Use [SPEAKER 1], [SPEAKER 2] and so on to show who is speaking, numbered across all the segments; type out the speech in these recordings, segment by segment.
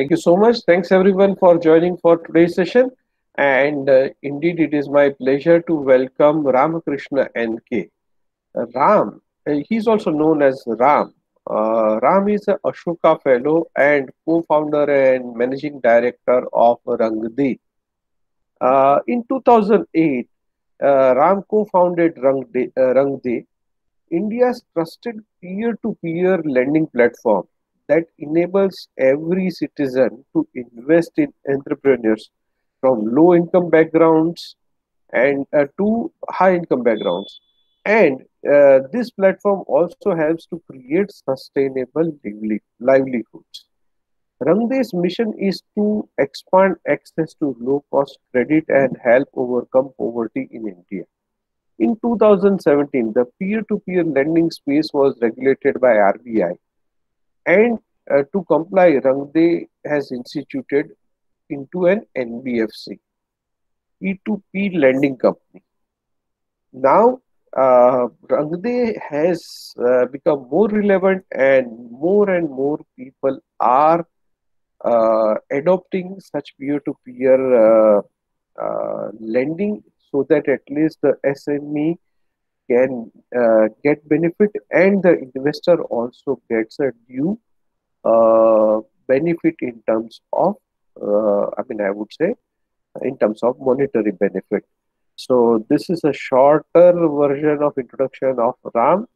[SPEAKER 1] Thank you so much. Thanks everyone for joining for today's session. And indeed, it is my pleasure to welcome Ramakrishna NK. Ram, he's also known as Ram. Ram is a Ashoka Fellow and co-founder and managing director of RangDe. In 2008, Ram co-founded RangDe, India's trusted peer-to-peer lending platform that enables every citizen to invest in entrepreneurs from low-income backgrounds and to high-income backgrounds. And this platform also helps to create sustainable livelihoods. RangDe's mission is to expand access to low-cost credit and help overcome poverty in India. In 2017, the peer-to-peer lending space was regulated by RBI, and to comply, RangDe has instituted into an NBFC, P2P lending company. Now, RangDe has become more relevant, and more people are adopting such peer-to-peer lending so that at least the SME can get benefit and the investor also gets a due benefit in terms of, I would say, in terms of monetary benefit. So this is a shorter version of introduction of Ram.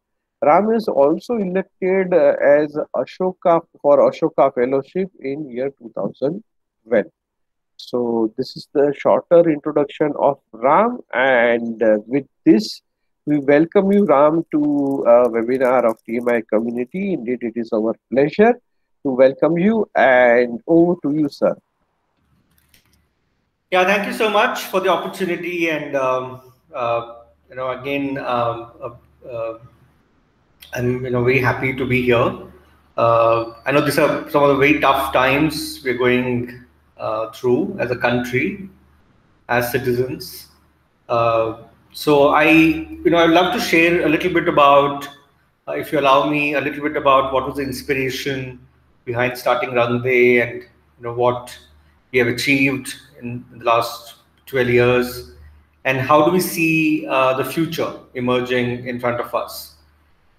[SPEAKER 1] Ram is also elected as Ashoka for Ashoka Fellowship in year 2012. So this is the shorter introduction of Ram, and with this, we welcome you, Ram, to a webinar of TMI Community. Indeed, it is our pleasure to welcome you, and over to you, sir.
[SPEAKER 2] Yeah, thank you so much for the opportunity, and again, I'm very happy to be here. I know these are some of the very tough times we're going through as a country, as citizens. So I'd love to share a little bit about, if you allow me, a little bit about what was the inspiration behind starting RangDe, and what we have achieved in the last 12 years, and how do we see the future emerging in front of us.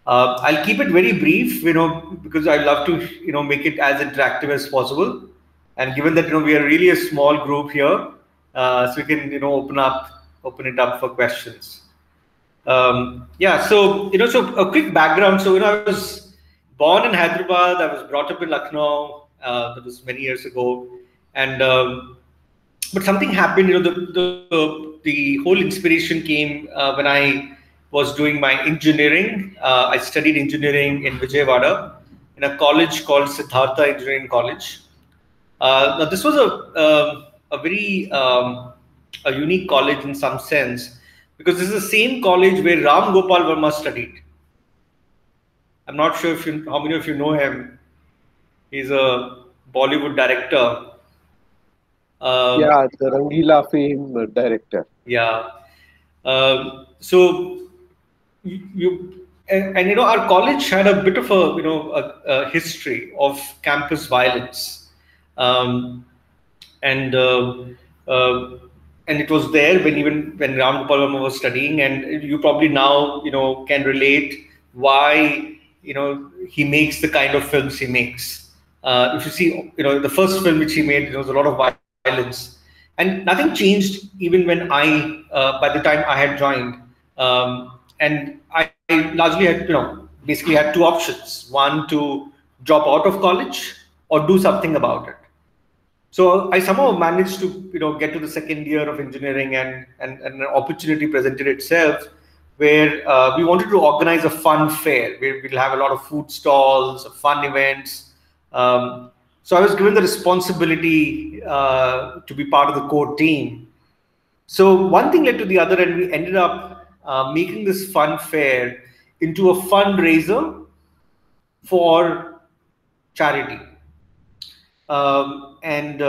[SPEAKER 2] I'll keep it very brief, because I love to, make it as interactive as possible. And given that, we are really a small group here, so we can, open it up for questions. Yeah, so, so a quick background. So, I was born in Hyderabad. I was brought up in Lucknow. That was many years ago. And, but something happened, the whole inspiration came when I was doing my engineering. I studied engineering in Vijayawada in a college called Siddhartha Engineering College. Now this was a very a unique college in some sense, because this is the same college where Ram Gopal Verma studied. I'm not sure how many of you know him. He's a Bollywood director.
[SPEAKER 1] Yeah, the Rangila fame director.
[SPEAKER 2] Yeah. So our college had a bit of a history of campus violence, and it was there when Ram Gopal Verma was studying, and you probably now can relate why he makes the kind of films he makes. If you see the first film which he made, there was a lot of violence, and nothing changed even when by the time I had joined, and I largely had basically had two options: one, to drop out of college or do something about it. So I somehow managed to get to the second year of engineering, and an opportunity presented itself where we wanted to organize a fun fair where we'll have a lot of food stalls, fun events. So I was given the responsibility to be part of the core team. So one thing led to the other, and we ended up making this fun fair into a fundraiser for charity. And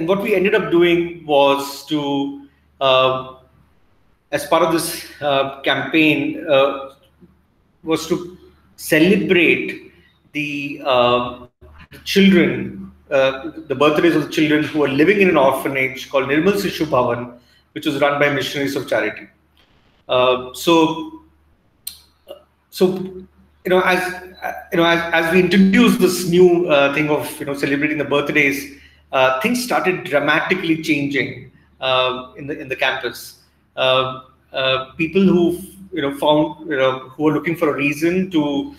[SPEAKER 2] what we ended up doing was to, as part of this campaign, was to celebrate the children, the birthdays of the children who were living in an orphanage called Nirmal Sishu Bhavan, which was run by Missionaries of Charity. As we introduced this new thing of celebrating the birthdays, things started dramatically changing in the campus. People who found who were looking for a reason to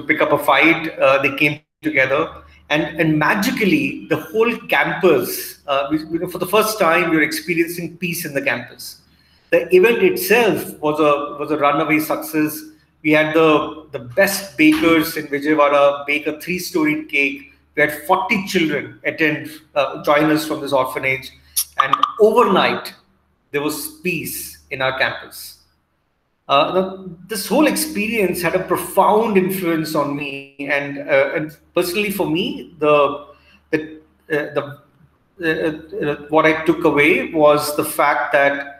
[SPEAKER 2] pick up a fight, they came together, and magically the whole campus, for the first time, we were experiencing peace in the campus. The event itself was a runaway success. We had the best bakers in Vijayawada bake a 3-storied cake. We had 40 children join us from this orphanage, and overnight there was peace in our campus. This whole experience had a profound influence on me, and personally for me, what I took away was the fact that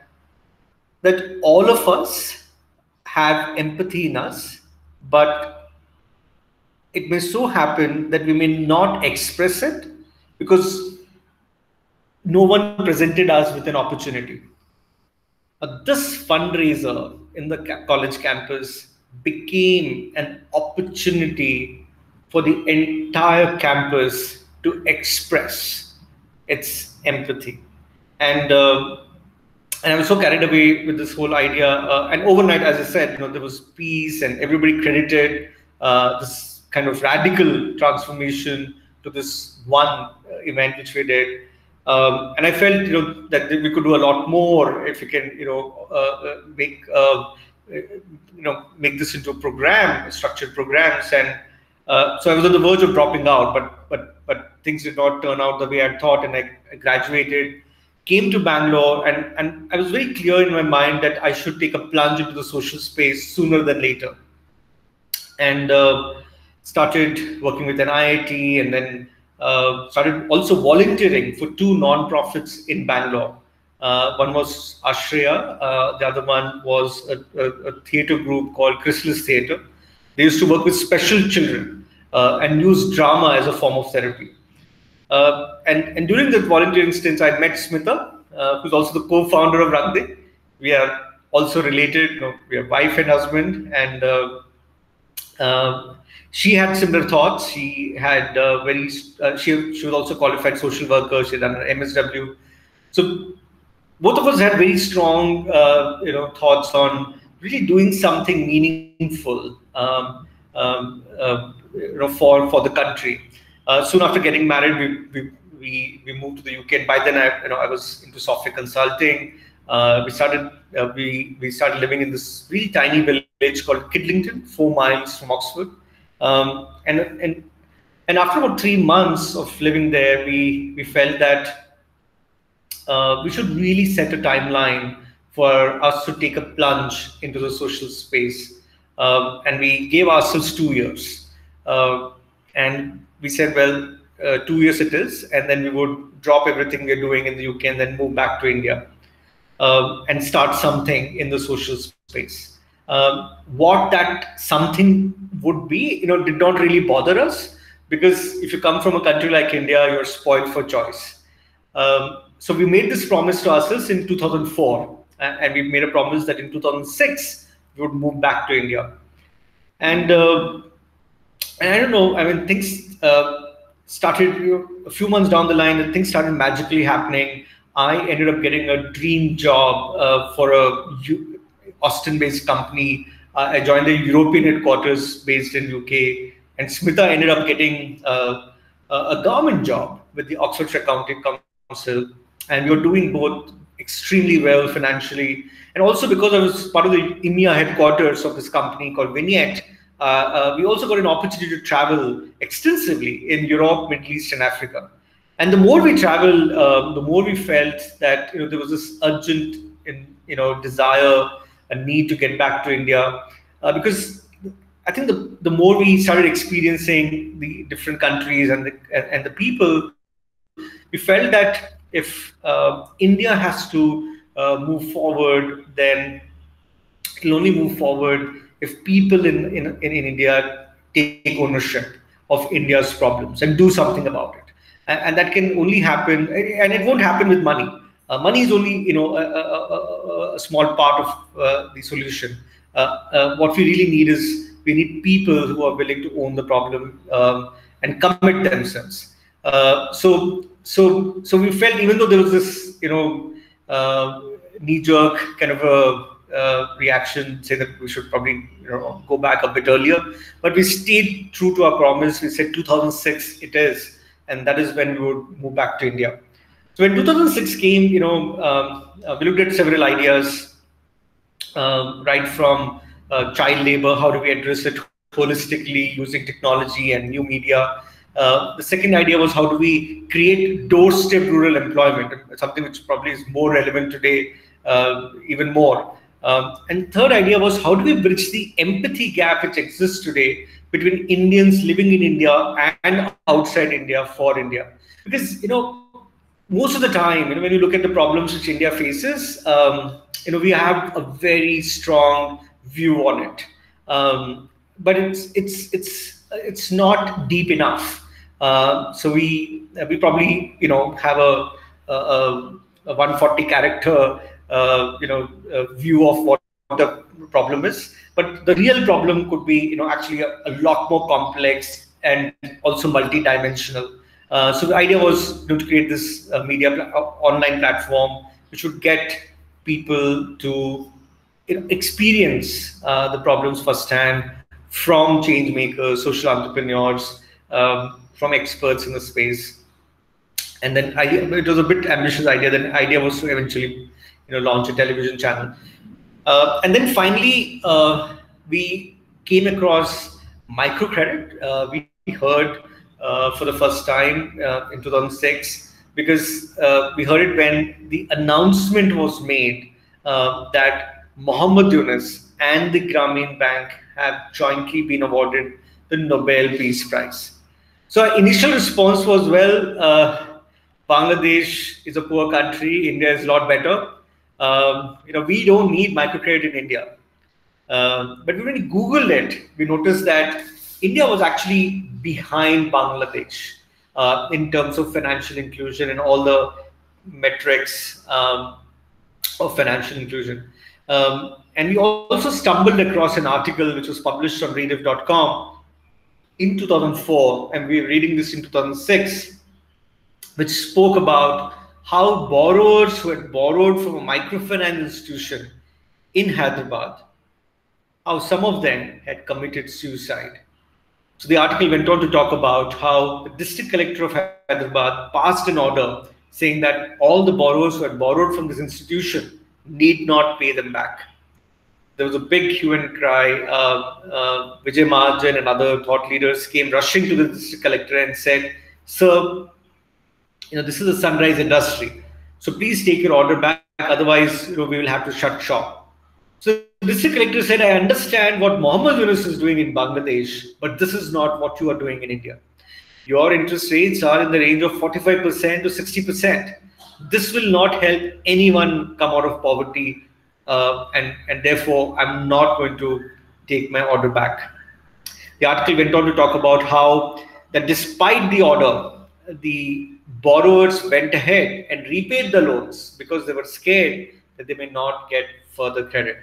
[SPEAKER 2] all of us have empathy in us, but it may so happen that we may not express it because no one presented us with an opportunity. This fundraiser in the college campus became an opportunity for the entire campus to express its empathy. And I was so carried away with this whole idea. And overnight, as I said, there was peace, and everybody credited this kind of radical transformation to this one event which we did. And I felt, that we could do a lot more if we can, make this into a program, structured programs. And so I was on the verge of dropping out, but things did not turn out the way I thought, and I graduated, came to Bangalore, and I was very clear in my mind that I should take a plunge into the social space sooner than later. And started working with an IIT, and then started also volunteering for 2 non-profits in Bangalore. One was Ashreya, the other one was a theatre group called Chrysalis Theatre. They used to work with special children and use drama as a form of therapy. And during that volunteering stint, I met Smita, who's also the co-founder of RangDe. We are also related, we are wife and husband, and she had similar thoughts. She had she was also qualified social worker. She had done an MSW. So both of us had very strong, thoughts on really doing something meaningful, for the country. Soon after getting married, we moved to the UK, and by then I was into software consulting. We started living in this really tiny village called Kidlington, 4 miles from Oxford. And after about 3 months of living there, we felt that we should really set a timeline for us to take a plunge into the social space. And we gave ourselves 2 years. And we said, well, 2 years it is, and then we would drop everything we're doing in the UK and then move back to India and start something in the social space. What that something would be, did not really bother us, because if you come from a country like India, you're spoiled for choice. So we made this promise to ourselves in 2004, and we made a promise that in 2006 we would move back to India. And I don't know, I mean, things started a few months down the line, and things started magically happening. I ended up getting a dream job for a Austin-based company. I joined the European headquarters based in UK, and Smita ended up getting a government job with the Oxfordshire County Council, and we were doing both extremely well financially, and also because I was part of the EMEA headquarters of this company called Vignette. We also got an opportunity to travel extensively in Europe, Middle East, and Africa. And the more we traveled, the more we felt that there was this urgent, desire, a need to get back to India, because I think the more we started experiencing the different countries and the people, we felt that if India has to move forward, then it'll only move forward if people in India take ownership of India's problems and do something about it. And that can only happen, and it won't happen with money. Money is only, a small part of the solution. What we really need is we need people who are willing to own the problem and commit themselves. So we felt, even though there was this, knee-jerk kind of a reaction, say that we should probably go back a bit earlier, but we stayed true to our promise. We said 2006 it is, and that is when we would move back to India. So when 2006 came, we looked at several ideas, right from child labor, how do we address it holistically using technology and new media. The second idea was, how do we create doorstep rural employment, something which probably is more relevant today, even more. And third idea was, how do we bridge the empathy gap which exists today between Indians living in India and outside India for India? Because, most of the time, when you look at the problems which India faces, we have a very strong view on it, but it's not deep enough. So we probably have a 140 character view of what the problem is, but the real problem could be actually a lot more complex and also multi-dimensional. So the idea was to create this media online platform which would get people to experience the problems firsthand from change makers, social entrepreneurs, from experts in the space. And then it was a bit ambitious idea. Then the idea was to eventually launch a television channel. And then finally, we came across microcredit. We heard for the first time in 2006, because we heard it when the announcement was made that Muhammad Yunus and the Grameen Bank have jointly been awarded the Nobel Peace Prize. So our initial response was, well, Bangladesh is a poor country, India is a lot better. We don't need microcredit in India. But when we Googled it, we noticed that India was actually behind Bangladesh in terms of financial inclusion and all the metrics of financial inclusion. And we also stumbled across an article which was published on rediff.com in 2004, and we were reading this in 2006, which spoke about how borrowers who had borrowed from a microfinance institution in Hyderabad, how some of them had committed suicide. So the article went on to talk about how the district collector of Hyderabad passed an order saying that all the borrowers who had borrowed from this institution need not pay them back. There was a big hue and cry. Vijay Mahajan and other thought leaders came rushing to the district collector and said, "Sir, this is a sunrise industry, so please take your order back, otherwise we will have to shut shop." So the district collector said, "I understand what Muhammad Yunus is doing in Bangladesh, but this is not what you are doing in India. Your interest rates are in the range of 45% to 60%. This will not help anyone come out of poverty, and therefore I'm not going to take my order back." The article went on to talk about how that despite the order, the borrowers went ahead and repaid the loans because they were scared that they may not get further credit.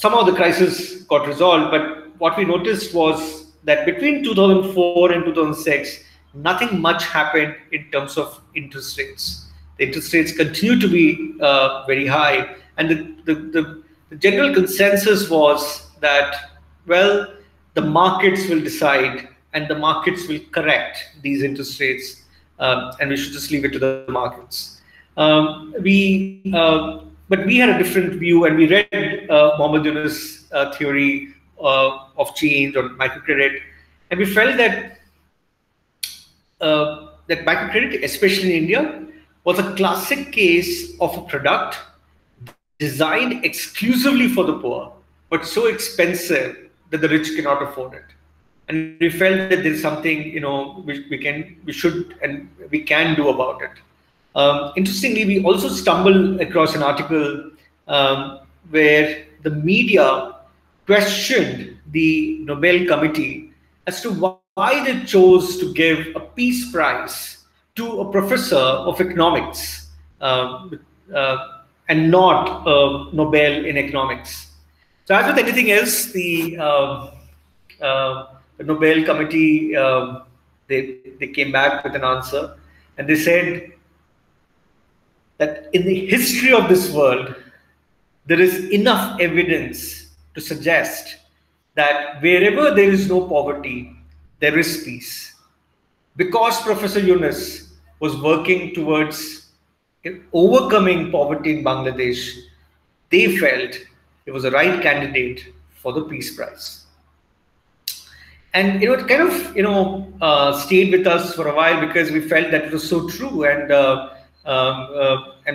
[SPEAKER 2] Somehow the crisis got resolved, but what we noticed was that between 2004 and 2006, nothing much happened in terms of interest rates. The interest rates continue to be very high, and the general consensus was that, well, the markets will decide and the markets will correct these interest rates, and we should just leave it to the markets. But we had a different view, and we read Muhammad Yunus' theory of change on microcredit, and we felt that that microcredit, especially in India, was a classic case of a product designed exclusively for the poor, but so expensive that the rich cannot afford it. And we felt that there is something we should and we can do about it. Interestingly, we also stumbled across an article where the media questioned the Nobel Committee as to why they chose to give a peace prize to a professor of economics and not a Nobel in economics. So as with anything else, the Nobel Committee, they came back with an answer, and they said that in the history of this world, there is enough evidence to suggest that wherever there is no poverty, there is peace. Because Professor Yunus was working towards overcoming poverty in Bangladesh, they felt he was the right candidate for the Peace Prize. And it kind of stayed with us for a while because we felt that it was so true, and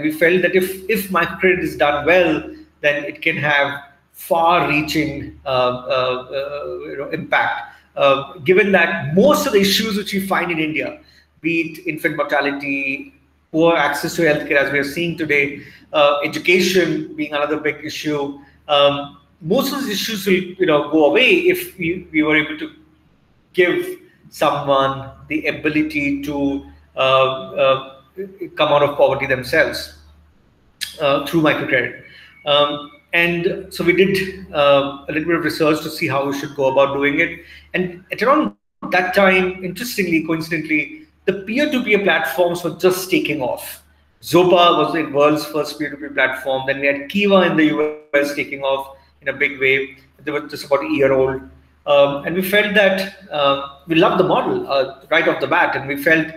[SPEAKER 2] we felt that if microcredit is done well, then it can have far-reaching impact. Given that most of the issues which we find in India, be it infant mortality, poor access to healthcare, as we are seeing today, education being another big issue, most of these issues will go away if we were able to give someone the ability to come out of poverty themselves through microcredit. And so we did a little bit of research to see how we should go about doing it. And at around that time, interestingly, coincidentally, the peer-to-peer platforms were just taking off. Zopa was the world's first peer-to-peer platform. Then we had Kiva in the US taking off in a big way. They were just about a year old. And we felt that we loved the model right off the bat. And we felt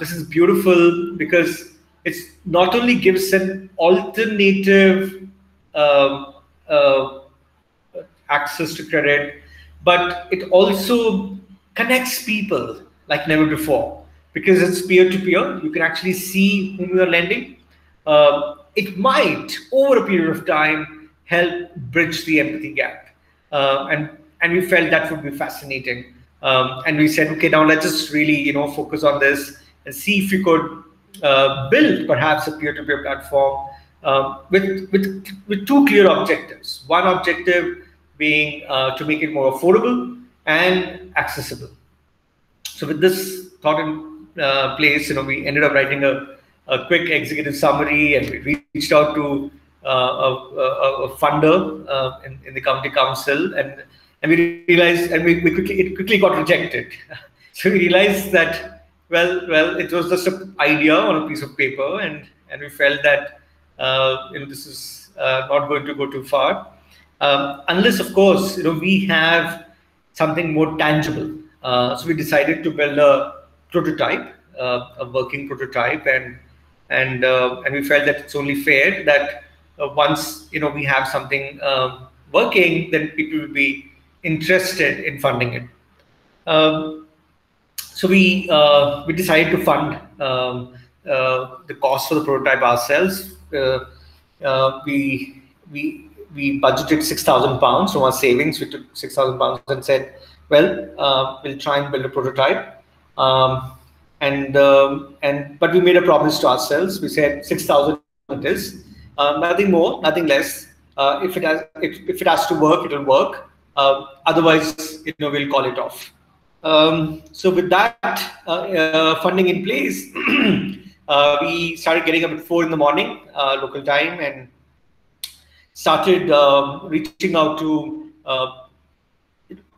[SPEAKER 2] this is beautiful because it not only gives an alternative access to credit, but it also connects people like never before. Because it's peer-to-peer, you can actually see whom you are lending. It might, over a period of time, help bridge the empathy gap. And we felt that would be fascinating. And we said, okay, now let's just really focus on this and see if we could build perhaps a peer-to-peer platform with two clear objectives. One objective being to make it more affordable and accessible. So with this thought in place, we ended up writing a quick executive summary, and we reached out to a funder in the county council, and we realized, and it quickly got rejected. So we realized that well, it was just an idea on a piece of paper, and we felt that this is not going to go too far, unless, of course, we have something more tangible. So we decided to build a prototype, a working prototype, and we felt that it's only fair that once we have something working, then people will be interested in funding it. So we decided to fund the cost for the prototype ourselves. We budgeted £6,000 from our savings. We took £6,000 and said, well, we'll try and build a prototype. But we made a promise to ourselves. We said 6,000 it is, nothing more, nothing less. If it has to work, it will work. Otherwise, we'll call it off. So with that funding in place, we started getting up at 4 in the morning local time and started reaching out to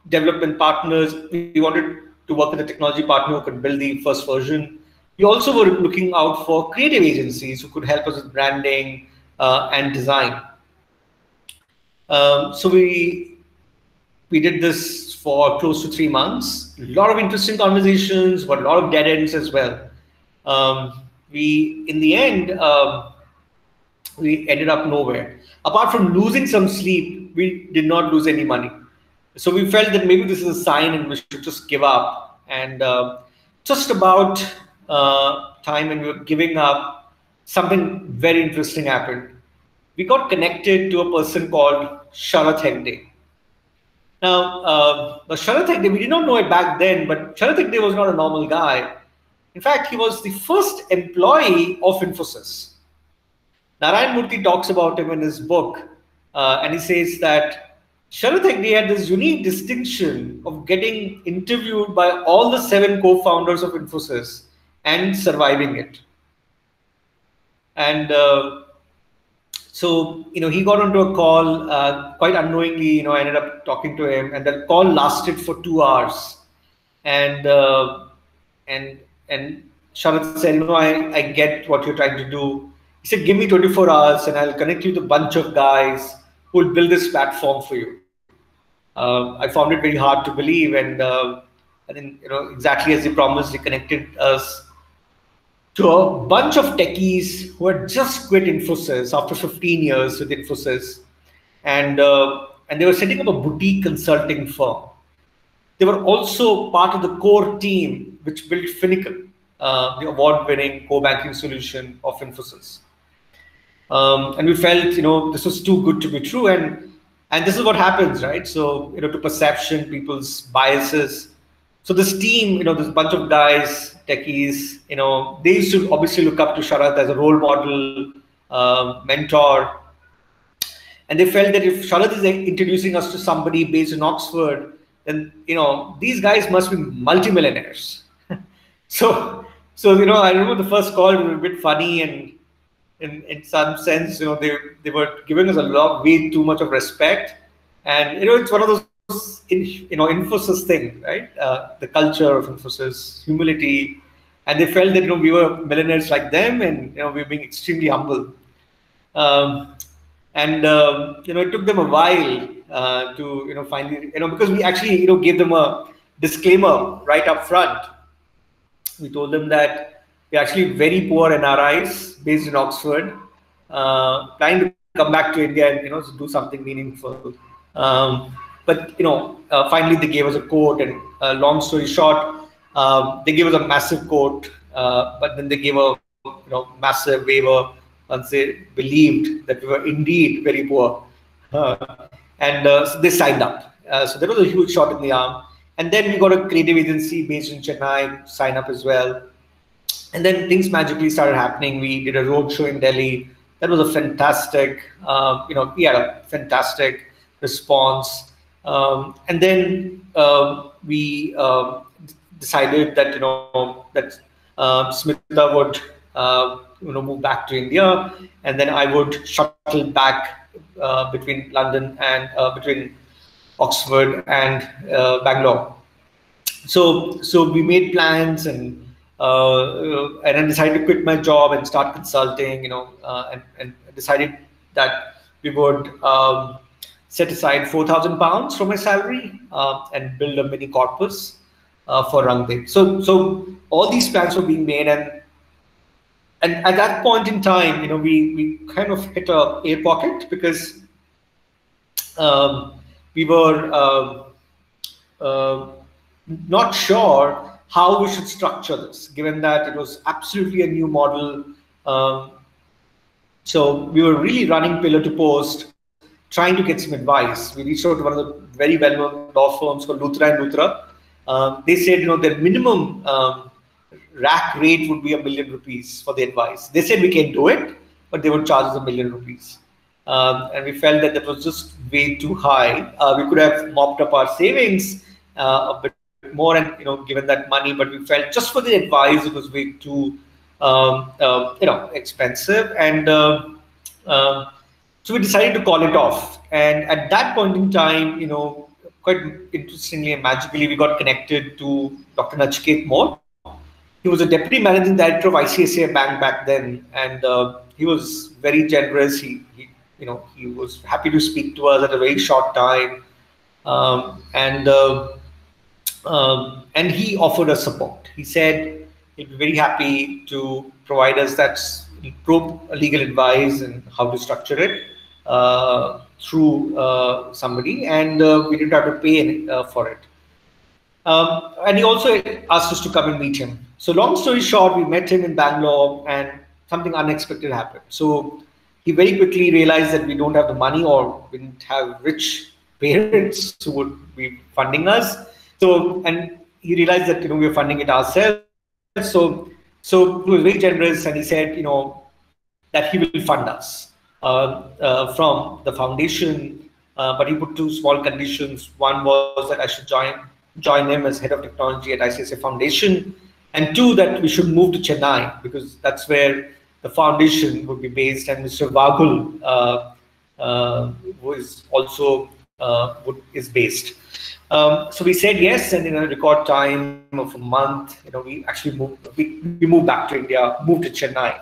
[SPEAKER 2] development partners. We wanted to work with a technology partner who could build the first version. We also were looking out for creative agencies who could help us with branding and design. So we did this for close to 3 months. A lot of interesting conversations, but a lot of dead ends as well. In the end, we ended up nowhere. Apart from losing some sleep, we did not lose any money. So we felt that maybe this is a sign and we should just give up. And just about time when we were giving up, something very interesting happened. We got connected to a person called Sharath Hegde. Now, Sharath Hegde, we did not know it back then, but Sharath Hegde was not a normal guy. In fact, he was the first employee of Infosys. Narayan Murthy talks about him in his book, and he says that Sharat NK had this unique distinction of getting interviewed by all the 7 co-founders of Infosys and surviving it. And so, he got onto a call quite unknowingly. I ended up talking to him, and that call lasted for 2 hours. And and Sharat said, I get what you're trying to do. He said, give me 24 hours, and I'll connect you with a bunch of guys who will build this platform for you. I found it very hard to believe, and I think exactly as he promised, he connected us to a bunch of techies who had just quit Infosys after 15 years with Infosys, and they were setting up a boutique consulting firm. They were also part of the core team which built Finacle, the award-winning core banking solution of Infosys. And we felt, this was too good to be true, and this is what happens, right? So, to perception, people's biases. So this team, this bunch of guys, techies, they used to obviously look up to Sharat as a role model, mentor. And they felt that if Sharat is introducing us to somebody based in Oxford, then, these guys must be multimillionaires. So, I remember the first call was a bit funny, and in some sense, they were giving us way too much of respect. And, it's one of those, Infosys thing, right? The culture of Infosys, humility, and they felt that we were millionaires like them, and we were being extremely humble. And it took them a while to finally, because we actually gave them a disclaimer right up front. We told them that we're actually very poor NRIs based in Oxford, planning to come back to India and do something meaningful. But finally they gave us a quote, and long story short, they gave us a massive quote, but then they gave a massive waiver once they believed that we were indeed very poor, and so they signed up. So that was a huge shot in the arm. And then we got a creative agency based in Chennai sign up as well. And then things magically started happening. We did a roadshow in Delhi. That was a fantastic, we had a fantastic response. And then we decided that Smita would move back to India, and then I would shuttle back between London and between Oxford and Bangalore. So we made plans, and I decided to quit my job and start consulting, and decided that we would set aside £4,000 from my salary and build a mini corpus for RangDe. So all these plans were being made, and at that point in time, we kind of hit a air pocket, because we were not sure how we should structure this, given that it was absolutely a new model. So we were really running pillar to post, trying to get some advice. We reached out to one of the very well-known law firms called Luthra & Luthra. They said, their minimum rack rate would be £1 million for the advice. They said we can do it, but they would charge us £1 million. And we felt that was just way too high. We could have mopped up our savings a bit more and given that money, but we felt just for the advice it was way too expensive, and so we decided to call it off. And at that point in time, quite interestingly and magically, we got connected to Dr. Nachiket Moore. He was a deputy managing director of ICICI Bank back then, and he was very generous. He was happy to speak to us at a very short time, and he offered us support. He said he'd be very happy to provide us that legal advice and how to structure it through somebody, and we didn't have to pay for it. And he also asked us to come and meet him. So long story short, we met him in Bangalore, and something unexpected happened. So he very quickly realized that we don't have the money, or we didn't have rich parents who would be funding us. So, and he realized that we were funding it ourselves. So he was very generous, and he said that he will fund us from the foundation but he put two small conditions. One was that I should join him as head of technology at ICICI Foundation, and two, that we should move to Chennai because that's where the foundation would be based, and Mr. Vagul, who is also is based. So we said yes, and in a record time of a month, we actually we moved back to India, moved to Chennai.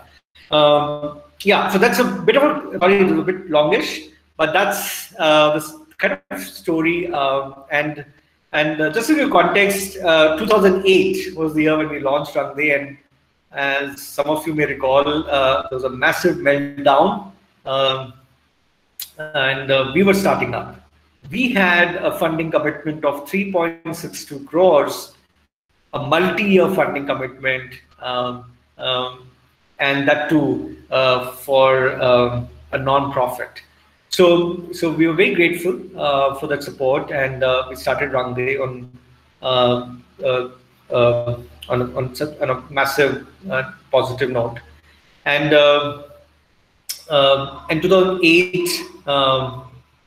[SPEAKER 2] Yeah, so that's a bit of a, sorry, it was a bit longish, but that's this kind of story. And just to give you context, 2008 was the year when we launched RangDe, and as some of you may recall, there was a massive meltdown, and we were starting up. We had a funding commitment of 3.62 crores, a multi-year funding commitment, and that too for a non-profit. So we were very grateful for that support, and we started RangDe on a massive positive note. And in 2008,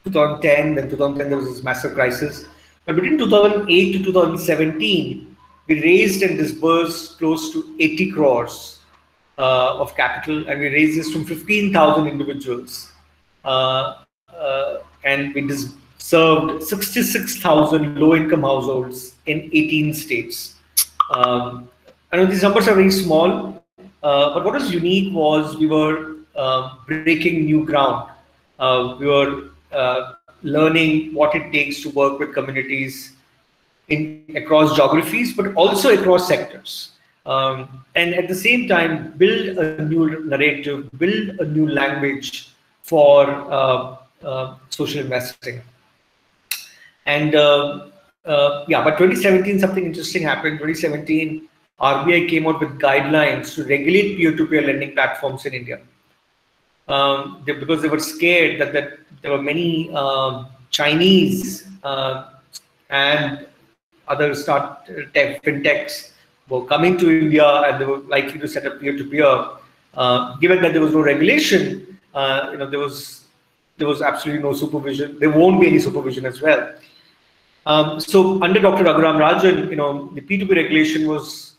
[SPEAKER 2] 2010, then 2010 there was this massive crisis. But between 2008 to 2017, we raised and disbursed close to 80 crores of capital, and we raised this from 15,000 individuals. And we served 66,000 low-income households in 18 states. I know these numbers are very small, but what was unique was we were breaking new ground. We were learning what it takes to work with communities across geographies, but also across sectors. And at the same time, build a new narrative, build a new language for social investing. And yeah, but 2017, something interesting happened. 2017, RBI came out with guidelines to regulate peer-to-peer lending platforms in India. Because they were scared that there were many Chinese and other fintechs were coming to India, and they were likely to set up peer-to-peer. Given that there was no regulation, there was absolutely no supervision. There won't be any supervision as well. So under Dr. Raghuram Rajan, the P2P regulation was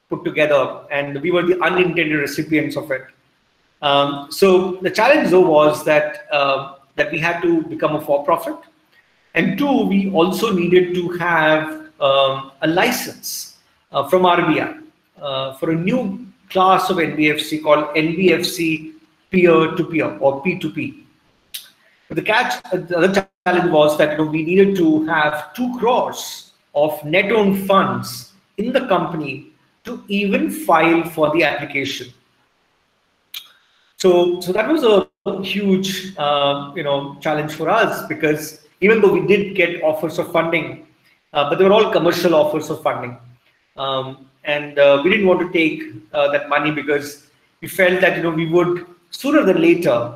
[SPEAKER 2] put together, and we were the unintended recipients of it. So the challenge though was that we had to become a for-profit, and two, we also needed to have a license from RBI for a new class of NBFC called NBFC peer-to-peer or P2P. But the other challenge was that we needed to have 2 crores of net owned funds in the company to even file for the application. So that was a huge challenge for us, because even though we did get offers of funding, but they were all commercial offers of funding, and we didn't want to take that money because we felt that we would sooner than later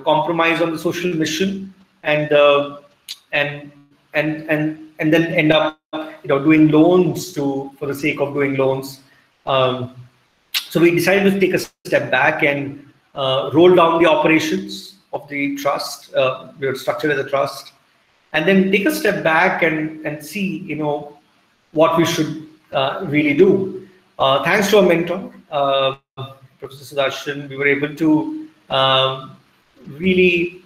[SPEAKER 2] compromise on the social mission and then end up doing loans for the sake of doing loans. So we decided to take a step back and roll down the operations of the trust. We were structured as a trust, and then take a step back and see what we should really do. Thanks to our mentor, Professor Sudarshan, we were able to really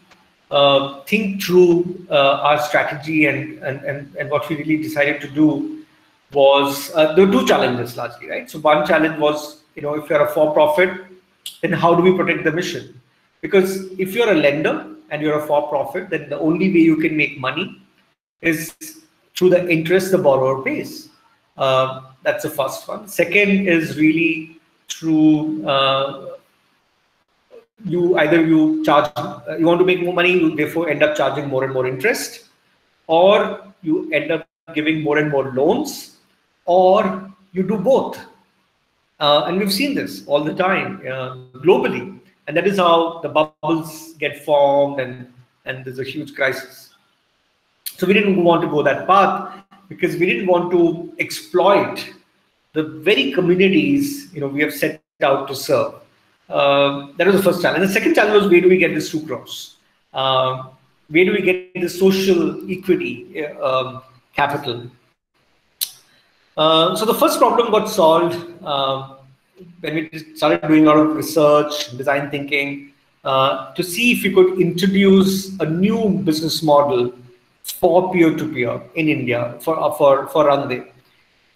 [SPEAKER 2] think through our strategy, and what we really decided to do was there were 2 challenges largely, right? So one challenge was, if you're a for-profit, then how do we protect the mission? Because if you're a lender and you're a for-profit, then the only way you can make money is through the interest the borrower pays. That's the first one. Second is really through you want to make more money, you therefore end up charging more and more interest, or you end up giving more and more loans, or you do both. And we've seen this all the time globally, and that is how the bubbles get formed, and there's a huge crisis. So we didn't want to go that path, because we didn't want to exploit the very communities we have set out to serve. That was the first challenge. The second challenge was, where do we get this 2 crores? where do we get the social equity capital? So the first problem got solved when we started doing a lot of research, design thinking, to see if we could introduce a new business model for peer-to-peer in India for RangDe.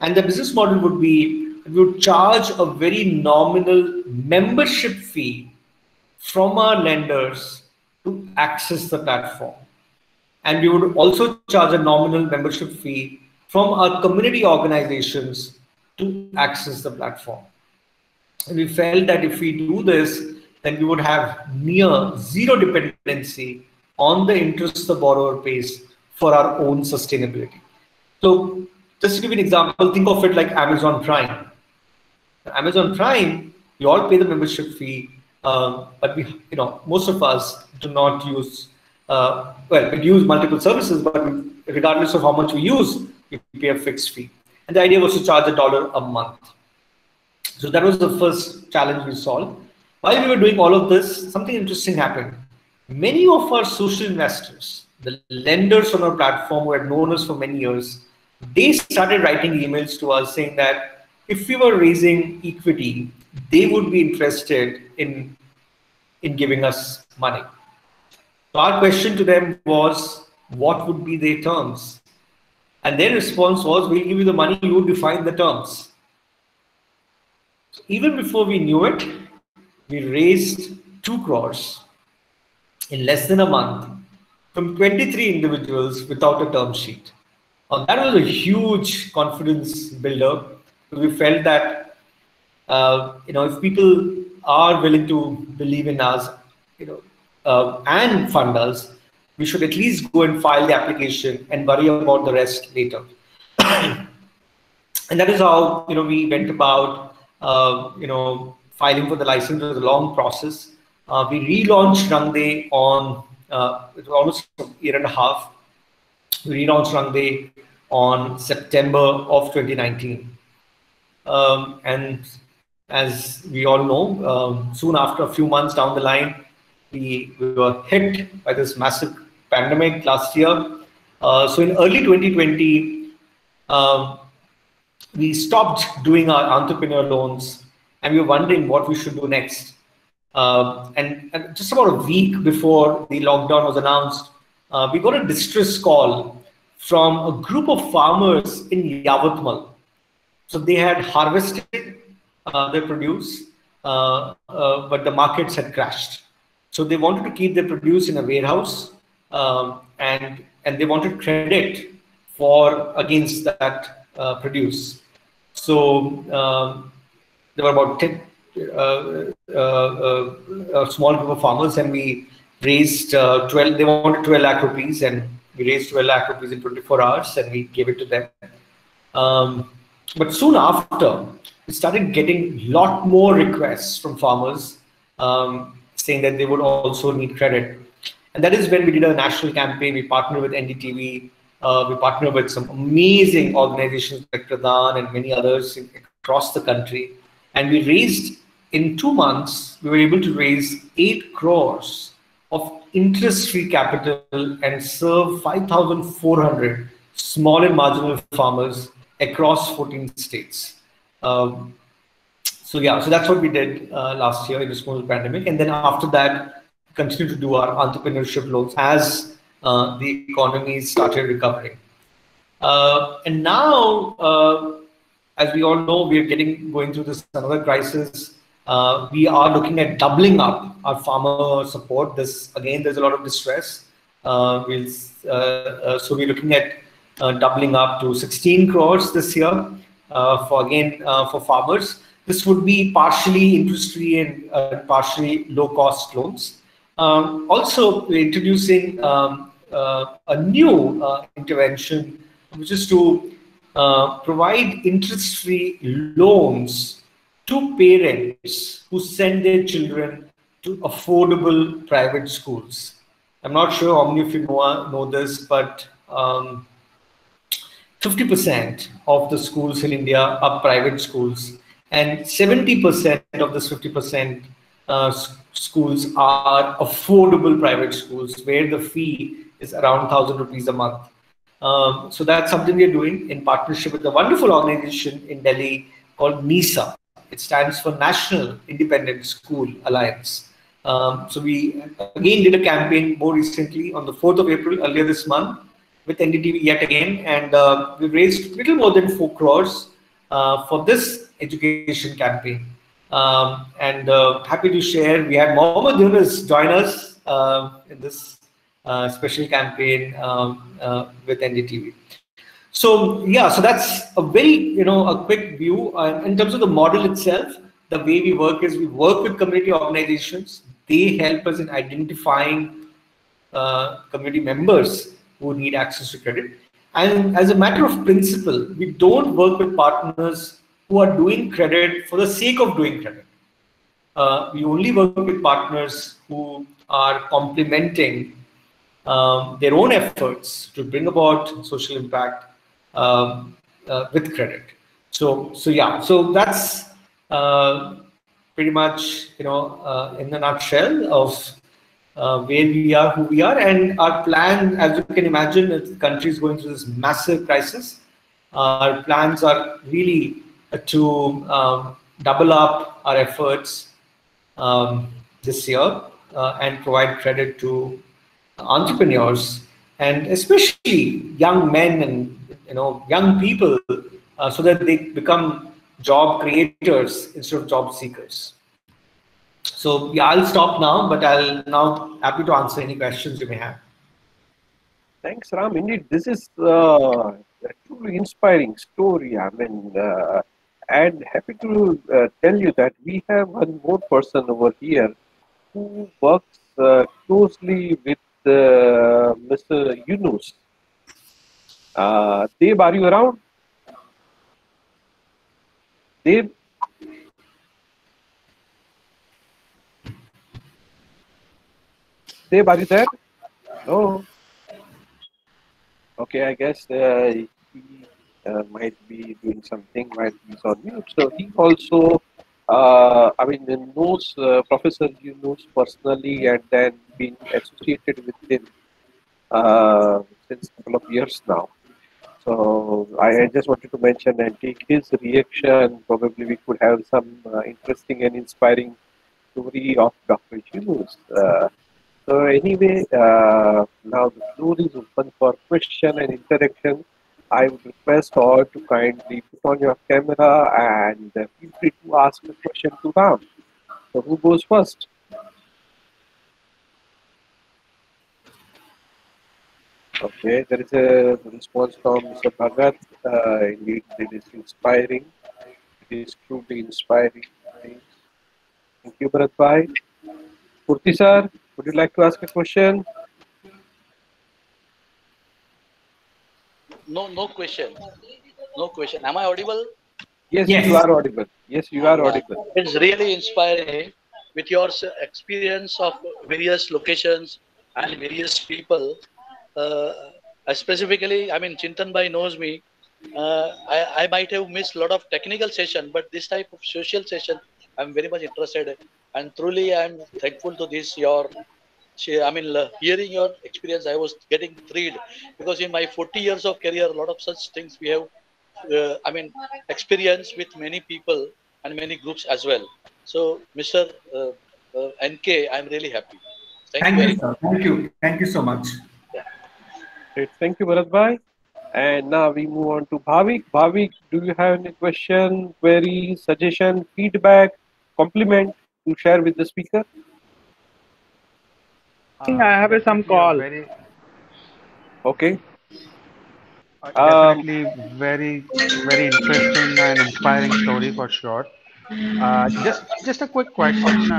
[SPEAKER 2] And the business model would be, we would charge a very nominal membership fee from our lenders to access the platform. And we would also charge a nominal membership fee from our community organizations to access the platform. And we felt that if we do this, then we would have near zero dependency on the interest the borrower pays for our own sustainability. So just to give you an example, think of it like Amazon Prime. Amazon Prime, we all pay the membership fee, but most of us do not use, we use multiple services, but regardless of how much we use, we pay a fixed fee. And the idea was to charge $1 a month. So that was the first challenge we solved. While we were doing all of this, something interesting happened. Many of our social investors, the lenders on our platform who had known us for many years, they started writing emails to us saying that if we were raising equity, they would be interested in giving us money. So our question to them was, what would be their terms? And their response was, we'll give you the money, you would define the terms. So even before we knew it, we raised 2 crores in less than a month from 23 individuals without a term sheet. That was a huge confidence builder. We felt that if people are willing to believe in us, and fund us, we should at least go and file the application and worry about the rest later. And that is how we went about filing for the license. It was a long process. We relaunched RangDe on it was almost a year and a half. We relaunched RangDe on September of 2019. And as we all know, soon after, a few months down the line, we were hit by this massive pandemic last year. So in early 2020, we stopped doing our entrepreneur loans, and we were wondering what we should do next. And just about a week before the lockdown was announced, we got a distress call from a group of farmers in Yavatmal. So they had harvested their produce, but the markets had crashed. So they wanted to keep their produce in a warehouse, and they wanted credit against that produce. So there were about 10, a small group of farmers, and we raised 12. They wanted 12 lakh rupees, and we raised 12 lakh rupees in 24 hours, and we gave it to them. But soon after, we started getting a lot more requests from farmers saying that they would also need credit. And that is when we did a national campaign. We partnered with NDTV. We partnered with some amazing organizations like Pradhan and many others across the country. And we raised, in 2 months, we were able to raise 8 crores of interest-free capital and serve 5,400 small and marginal farmers across 14 states. So that's what we did last year in the small pandemic. And then after that, continue to do our entrepreneurship loans as the economy started recovering. And now, as we all know, we are going through this another crisis. We are looking at doubling up our farmer support. There's a lot of distress. So we're looking at doubling up to 16 crores this year for farmers. This would be partially interest-free and partially low-cost loans. Also, we're introducing a new intervention, which is to provide interest-free loans to parents who send their children to affordable private schools. I'm not sure how many of you know this, but 50% of the schools in India are private schools, and 70% of this 50% schools are affordable private schools where the fee is around 1,000 rupees a month. So that's something we're doing in partnership with a wonderful organization in Delhi called NISA. It stands for National Independent School Alliance. So we again did a campaign more recently on the 4th of April earlier this month with NDTV yet again, and we raised little more than 4 crores for this education campaign. And happy to share, we had Mohammed Yunus join us in this special campaign with NDTV. So yeah, so that's a very, a quick view. In terms of the model itself, the way we work is we work with community organizations. They help us in identifying community members who need access to credit. And as a matter of principle, we don't work with partners who are doing credit for the sake of doing credit. We only work with partners who are complementing their own efforts to bring about social impact with credit. So yeah, so that's pretty much, in a nutshell of where we are, who we are, and our plan. As you can imagine, the country is going through this massive crisis. Our plans are really to double up our efforts this year and provide credit to entrepreneurs, and especially young men and young people, so that they become job creators instead of job seekers. So yeah, I'll stop now, but I'll now happy to answer any questions you may have.
[SPEAKER 1] Thanks, Ram. Indeed, this is a truly inspiring story. I mean, and happy to tell you that we have one more person over here who works closely with Mr. Yunus. Dave, are you around? Dave? Dave, are you there? No. Okay, I guess he might be doing something while he's on mute. So he also, I mean, knows Professor Yunus personally and then been associated with him since a couple of years now. So I just wanted to mention and take his reaction. Probably we could have some interesting and inspiring story of Dr. Yunus. So anyway, now the floor is open for question and interaction. I would request all to kindly put on your camera and feel free to ask a question to Ram. So who goes first? Okay, there is a response from Mr. Bhagat. Indeed, it is inspiring. It is truly inspiring. Thank you, Bharat Bhai. Purti sir, would you like to ask a question?
[SPEAKER 3] No question. No question. Am I audible?
[SPEAKER 1] Yes, you are audible. Yes, you are audible.
[SPEAKER 3] It's really inspiring with your experience of various locations and various people. Specifically, I mean, Chintan Bhai knows me. I might have missed a lot of technical session, but this type of social session, I'm very much interested. And truly, I'm thankful to this, I mean, hearing your experience, I was getting thrilled because in my 40 years of career, a lot of such things we have, I mean, experience with many people and many groups as well. So, Mr. NK, I'm really happy. Thank you very much.
[SPEAKER 2] Thank you so much.
[SPEAKER 3] Yeah.
[SPEAKER 1] Great. Thank you, Bharat Bhai. And now we move on to Bhavik. Bhavik, do you have any question, query, suggestion, feedback, compliment to share with the speaker?
[SPEAKER 4] I have some call.
[SPEAKER 1] Okay.
[SPEAKER 4] Definitely very interesting and inspiring story for sure. Just a quick question,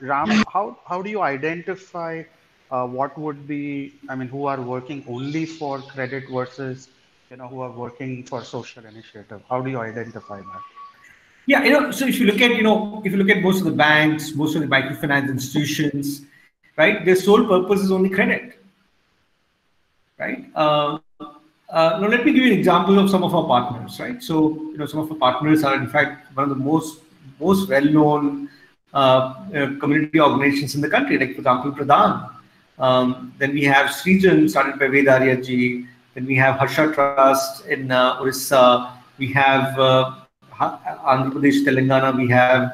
[SPEAKER 4] Ram. How do you identify what would be, I mean, who are working only for credit versus who are working for social initiative? How do you identify that?
[SPEAKER 2] Yeah, so if you look at most of the banks, most of the microfinance institutions, right, their sole purpose is only credit, right? Now let me give you an example of some of our partners, right? So some of our partners are in fact one of the most well-known community organizations in the country, like for example, Pradhan. Then we have Srijan, started by Vedaryaji. Then we have Harsha Trust in Orissa. We have Andhra Pradesh, Telangana. We have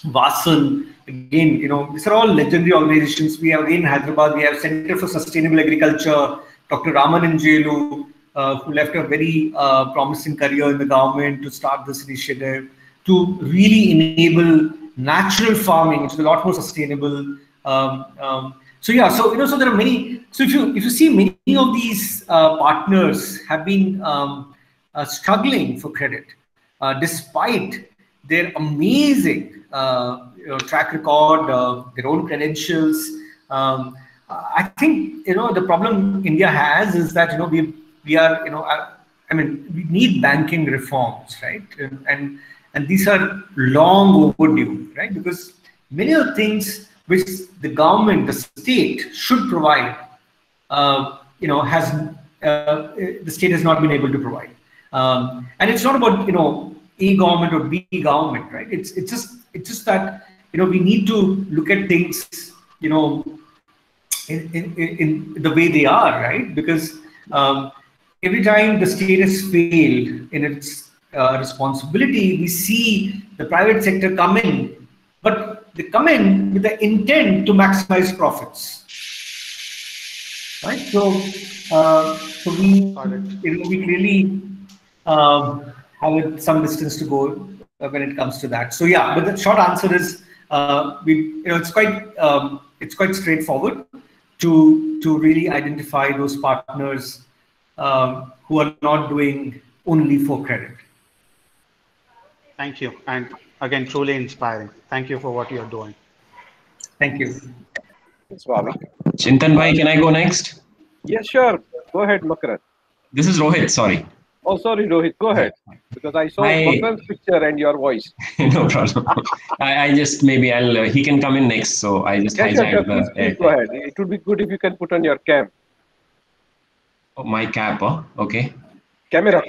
[SPEAKER 2] Vasan. Again, these are all legendary organizations. We have again in Hyderabad. We have Center for Sustainable Agriculture. Dr. Raman Njelu, who left a very promising career in the government to start this initiative to really enable natural farming, which is a lot more sustainable. So there are many. So if you see, many of these partners have been struggling for credit, despite their amazing track record, their own credentials. I think the problem India has is that we are we need banking reforms, right? And these are long overdue, right? Because many of the things which the government, the state should provide, the state has not been able to provide. And it's not about A government or B government, right? It's just that we need to look at things in the way they are, right? Because every time the state has failed in its responsibility, we see the private sector come in, but they come in with the intent to maximize profits, right? So we clearly have some distance to go when it comes to that. So yeah, but the short answer is it's quite straightforward to really identify those partners who are not doing only for credit.
[SPEAKER 4] Thank you. And again, truly inspiring. Thank you for what you're doing.
[SPEAKER 2] Thank you.
[SPEAKER 1] Swami.
[SPEAKER 5] Chintan bhai, can I go next?
[SPEAKER 1] Yes, sure. Go ahead, Makaran.
[SPEAKER 5] This is Rohit, sorry.
[SPEAKER 1] Oh, sorry, Rohit. Go ahead. Because I saw Makaran's picture and your voice.
[SPEAKER 5] No problem. I just, maybe he can come in next. So I just hijacked the...
[SPEAKER 1] Please go ahead. It would be good if you can put on your cam.
[SPEAKER 5] Oh, my cap, okay.
[SPEAKER 1] Camera.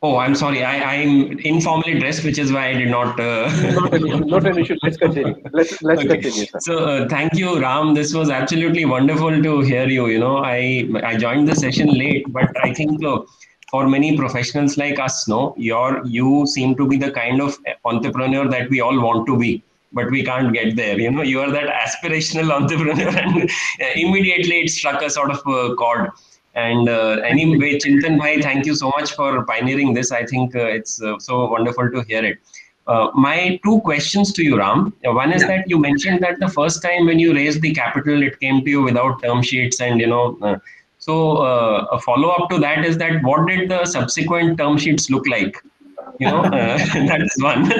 [SPEAKER 5] Oh, I'm sorry. I'm informally dressed, which is why I did not...
[SPEAKER 1] Not an issue. Let's continue. Let's continue, sir.
[SPEAKER 5] So thank you, Ram. This was absolutely wonderful to hear you. I joined the session late, but I think for many professionals like us, you seem to be the kind of entrepreneur that we all want to be, but we can't get there. You are that aspirational entrepreneur, and immediately it struck a sort of chord. And anyway, Chintan bhai, thank you so much for pioneering this. I think it's so wonderful to hear it. My two questions to you, Ram. One is that you mentioned that the first time when you raised the capital, it came to you without term sheets, and so a follow-up to that is that what did the subsequent term sheets look like? That is one.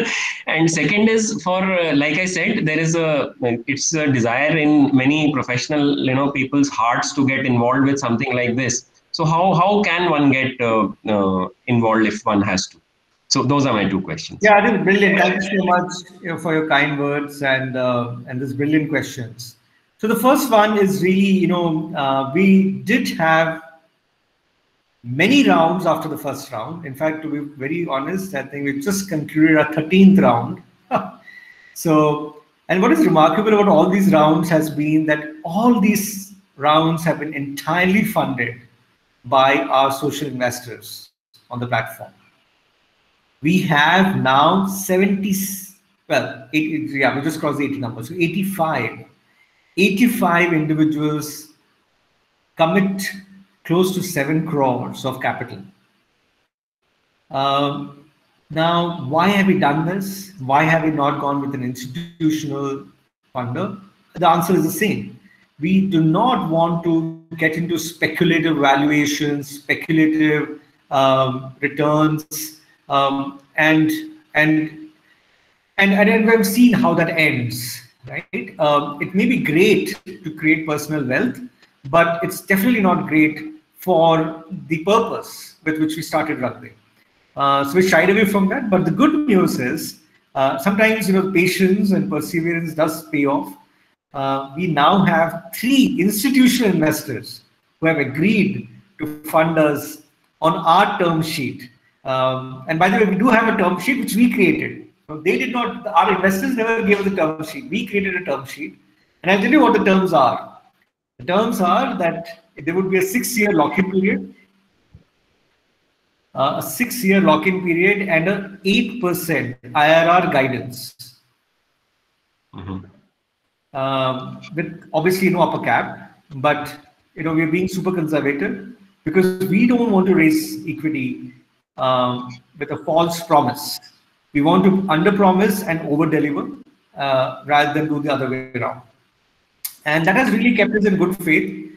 [SPEAKER 5] And second is for, like I said, it's a desire in many professional, people's hearts to get involved with something like this. So how can one get involved if one has to? So those are my two questions.
[SPEAKER 2] Yeah, I think brilliant. Thank you so much for your kind words and these brilliant questions. So the first one is really, we did have many rounds after the first round. In fact, to be very honest, I think we just concluded our 13th round. So, and what is remarkable about all these rounds has been that all these rounds have been entirely funded by our social investors on the platform. We have now 70, well, 80, yeah, we just crossed the 80 number. So 85 individuals commit close to 7 crores of capital. Now, why have we done this? Why have we not gone with an institutional funder? The answer is the same. We do not want to get into speculative valuations, speculative returns, and we've seen how that ends, right? It may be great to create personal wealth, but it's definitely not great for the purpose with which we started RangDe. So we shied away from that. But the good news is sometimes patience and perseverance does pay off. We now have 3 institutional investors who have agreed to fund us on our term sheet. And by the way, we do have a term sheet which we created. they did not. Our investors never gave us a term sheet. We created a term sheet, and I'll tell you what the terms are. The terms are that there would be a 6-year lock-in period, and a 8% IRR guidance, with obviously no upper cap. But we're being super conservative because we don't want to raise equity with a false promise. We want to under-promise and over-deliver rather than do the other way around. And that has really kept us in good faith.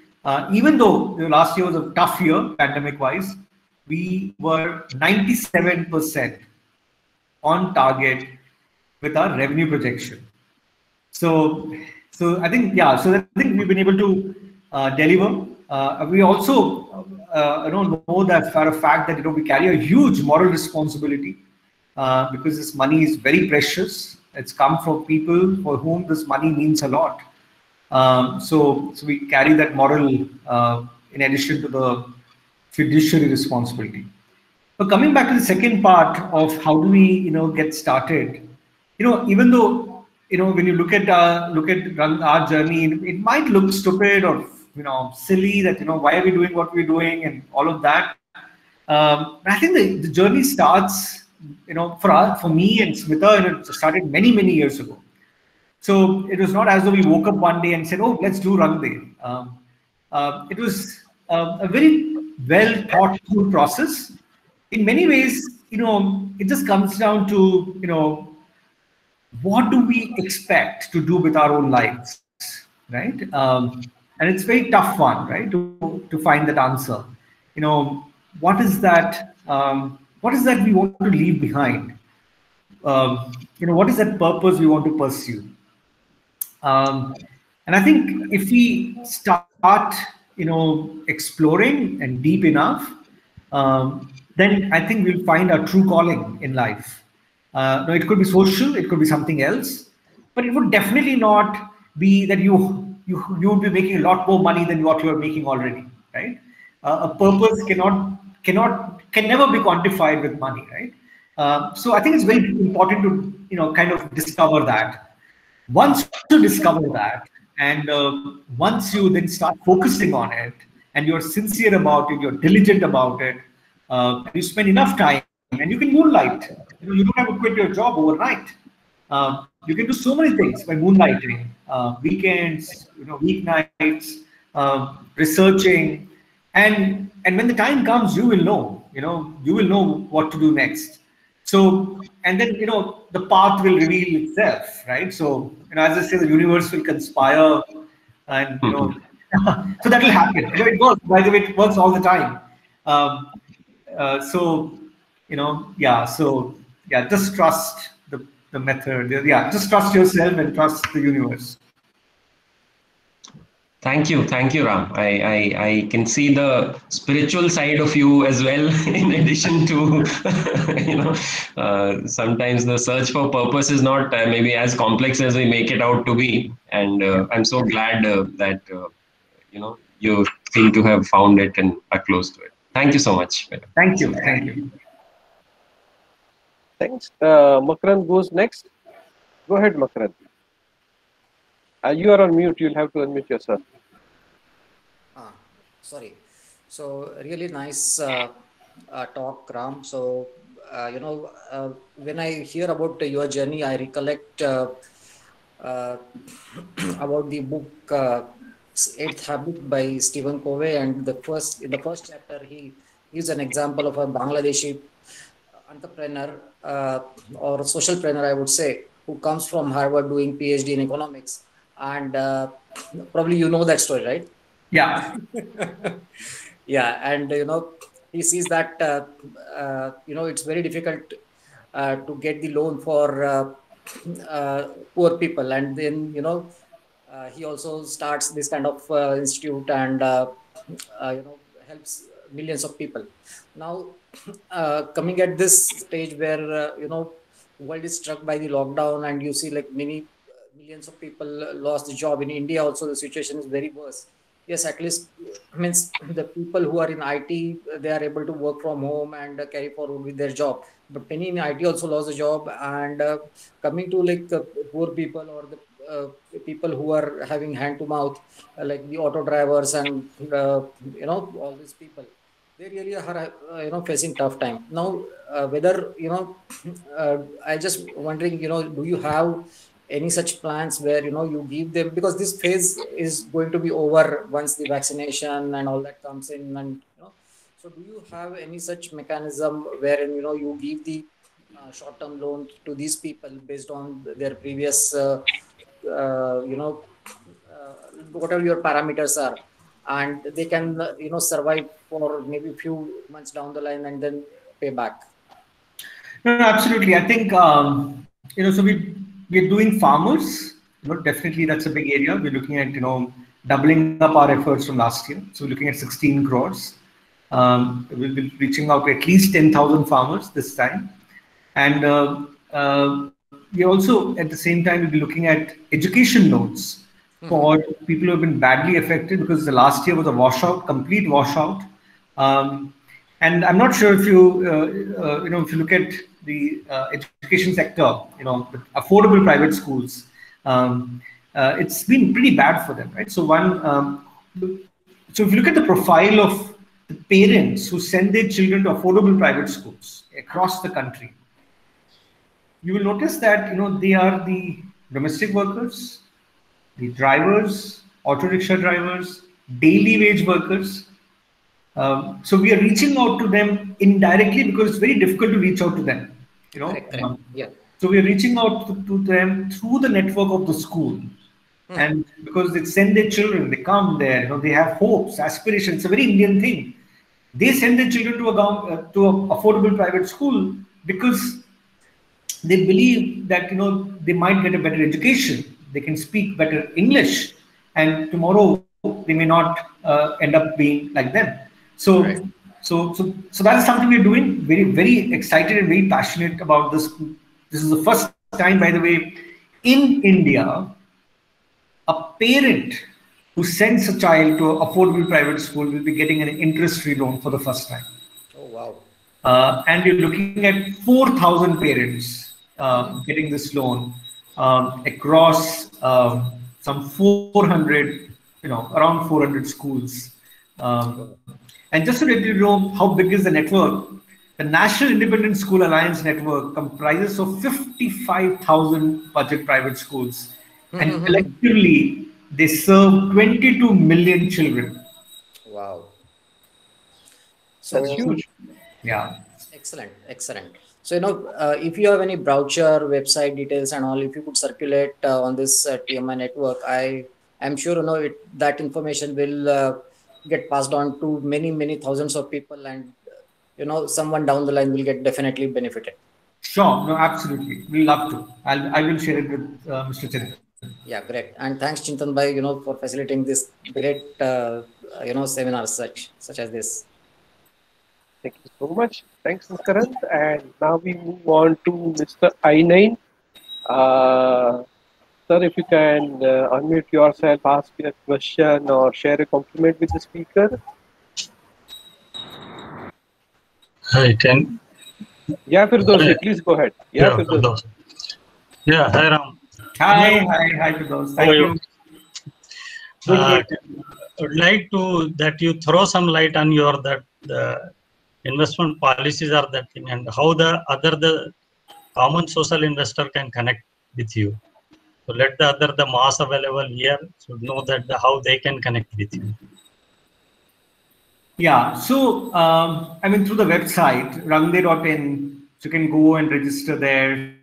[SPEAKER 2] Even though last year was a tough year, pandemic-wise, we were 97% on target with our revenue projection. So I think, we've been able to deliver. We also know that for a fact that we carry a huge moral responsibility because this money is very precious. It's come from people for whom this money means a lot. So we carry that moral in addition to the fiduciary responsibility. But coming back to the second part of how do we get started, even though when you look at our journey, it might look stupid or silly that why are we doing what we're doing and all of that. I think the journey starts for me and Smita, it started many years ago. So it was not as though we woke up one day and said, "Oh, let's do RangDe." It was a very well thought through process. In many ways, it just comes down to what do we expect to do with our own lives, right? And it's a very tough one, right? To find that answer. What is that? What is that we want to leave behind? What is that purpose we want to pursue? And I think if we start, exploring and deep enough, then I think we'll find our true calling in life. Now it could be social, it could be something else, but it would definitely not be that you would be making a lot more money than what you are making already, right? A purpose can never be quantified with money, right? So I think it's very important to kind of discover that. Once you discover that, and once you then start focusing on it, and you're sincere about it, you're diligent about it, and you spend enough time, and you can moonlight. You don't have to quit your job overnight. You can do so many things by moonlighting, weekends, weeknights, researching, and when the time comes, you will know. You will know what to do next. So, and then, the path will reveal itself, right? So, as I say, the universe will conspire and, so that will happen. It works, by the way, it works all the time. Just trust the method. Yeah, just trust yourself and trust the universe.
[SPEAKER 5] Thank you, Ram. I can see the spiritual side of you as well. In addition to, sometimes the search for purpose is not maybe as complex as we make it out to be. And I'm so glad that you seem to have found it and are close to it. Thank you so much.
[SPEAKER 2] Thank you. Thank you.
[SPEAKER 1] Thanks. Makarand goes next. Go ahead, Makarand. You are on mute. You'll have to unmute yourself.
[SPEAKER 6] Sorry. So really nice talk, Ram. So when I hear about your journey, I recollect about the book Eighth Habit by Stephen Covey, and in the first chapter, he gives an example of a Bangladeshi entrepreneur or socialpreneur, I would say, who comes from Harvard doing PhD in economics. And probably you know that story, right?
[SPEAKER 2] Yeah.
[SPEAKER 6] Yeah. And, he sees that, it's very difficult to get the loan for poor people. And then, he also starts this kind of institute and, helps millions of people. Now, coming at this stage where, world is struck by the lockdown, and you see like millions of people lost the job. In India also the situation is very worse. yes, at least means the people who are in IT, they are able to work from home and carry forward with their job. But many in IT also lost a job. And coming to like poor people or the people who are having hand to mouth, like the auto drivers and all these people, they really are facing tough time now. Whether I just wondering, do you have any such plans where you give them, because this phase is going to be over once the vaccination and all that comes in, and so do you have any such mechanism wherein you give the short-term loan to these people based on their previous whatever your parameters are, and they can survive for maybe few months down the line and then pay back?
[SPEAKER 2] No, absolutely. I think so we're doing farmers. Definitely that's a big area. We're looking at doubling up our efforts from last year. So we're looking at 16 crores. We'll be reaching out to at least 10,000 farmers this time, and we also at the same time will be looking at education loans for people who have been badly affected, because the last year was a washout, complete washout. And I'm not sure if if you look at the education sector, the affordable private schools, it's been pretty bad for them, right? So if you look at the profile of the parents who send their children to affordable private schools across the country, you will notice that they are the domestic workers, the drivers, auto rickshaw drivers, daily wage workers. So we are reaching out to them indirectly because it's very difficult to reach out to them.
[SPEAKER 6] Correct. Yeah.
[SPEAKER 2] So we are reaching out to them through the network of the school, and because they send their children, they come there. They have hopes, aspirations. It's a very Indian thing. They send their children to an affordable private school because they believe that they might get a better education, they can speak better English, and tomorrow they may not end up being like them. So,
[SPEAKER 6] Right.
[SPEAKER 2] so that is something we're doing. Very, very excited and very passionate about this. This is the first time, by the way, in India, a parent who sends a child to an affordable private school will be getting an interest-free loan for the first time.
[SPEAKER 6] Oh, wow.
[SPEAKER 2] And we're looking at 4,000 parents getting this loan across some 400, around 400 schools. And just to let you know how big is the network, the National Independent School Alliance network comprises of 55,000 budget private schools, and collectively they serve 22 million children.
[SPEAKER 6] Wow.
[SPEAKER 1] That's huge.
[SPEAKER 2] Yeah.
[SPEAKER 6] Excellent. So, if you have any brochure, website details and all, if you could circulate on this TMI network, I'm sure, that information will get passed on to many thousands of people, and, someone down the line will get definitely benefited.
[SPEAKER 2] Sure. No, absolutely. We'll love to. I will share it with Mr. Chintan.
[SPEAKER 6] Yeah, great. And thanks, Chintan bhai, for facilitating this great, seminars such as this.
[SPEAKER 1] Thank you so much. Thanks, Karan. And now we move on to Mr. I9. Sir, if you can unmute yourself, ask a question or share a compliment with the speaker.
[SPEAKER 7] Hi, can.
[SPEAKER 1] Yeah, Firdausi, please go ahead. Yeah, Firdausi.
[SPEAKER 7] Yeah, hi, Ram.
[SPEAKER 2] Hi, Firdaus. Thank you.
[SPEAKER 7] I would like to that you throw some light on the investment policies are that thing, and how the common social investor can connect with you. So let the mass available here should know that how they can connect with you.
[SPEAKER 2] Yeah, so through the website RangDe.in, so you can go and register there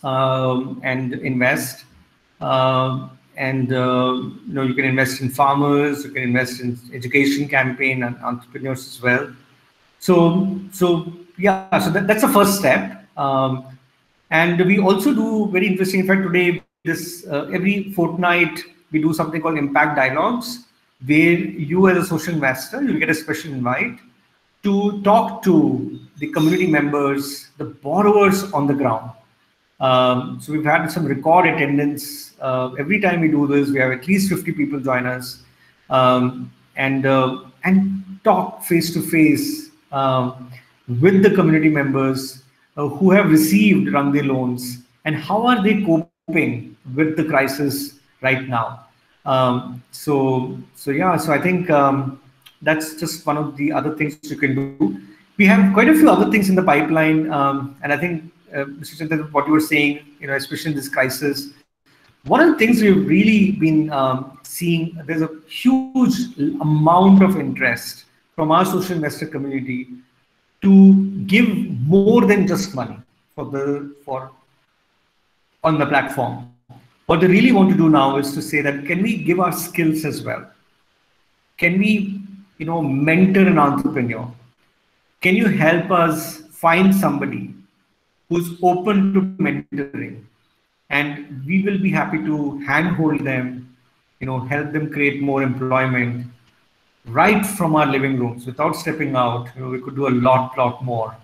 [SPEAKER 2] and invest. You can invest in farmers, you can invest in education campaign and entrepreneurs as well. So that's the first step. And we also do very interesting. In fact, today, every fortnight, we do something called Impact Dialogues, where you as a social investor, you'll get a special invite to talk to the community members, the borrowers on the ground. So we've had some record attendance. Every time we do this, we have at least 50 people join us. and talk face to face with the community members who have received RangDe loans, and how are they coping with the crisis right now. So yeah, so I think that's just one of the other things you can do. We have quite a few other things in the pipeline, and I think Mr. Chintan, what you were saying, especially in this crisis, one of the things we've really been seeing, there's a huge amount of interest from our social investor community to give more than just money for on the platform. What they really want to do now is to say that, can we give our skills as well? Can we, mentor an entrepreneur? Can you help us find somebody who's open to mentoring? And we will be happy to handhold them, help them create more employment right from our living rooms without stepping out. We could do a lot more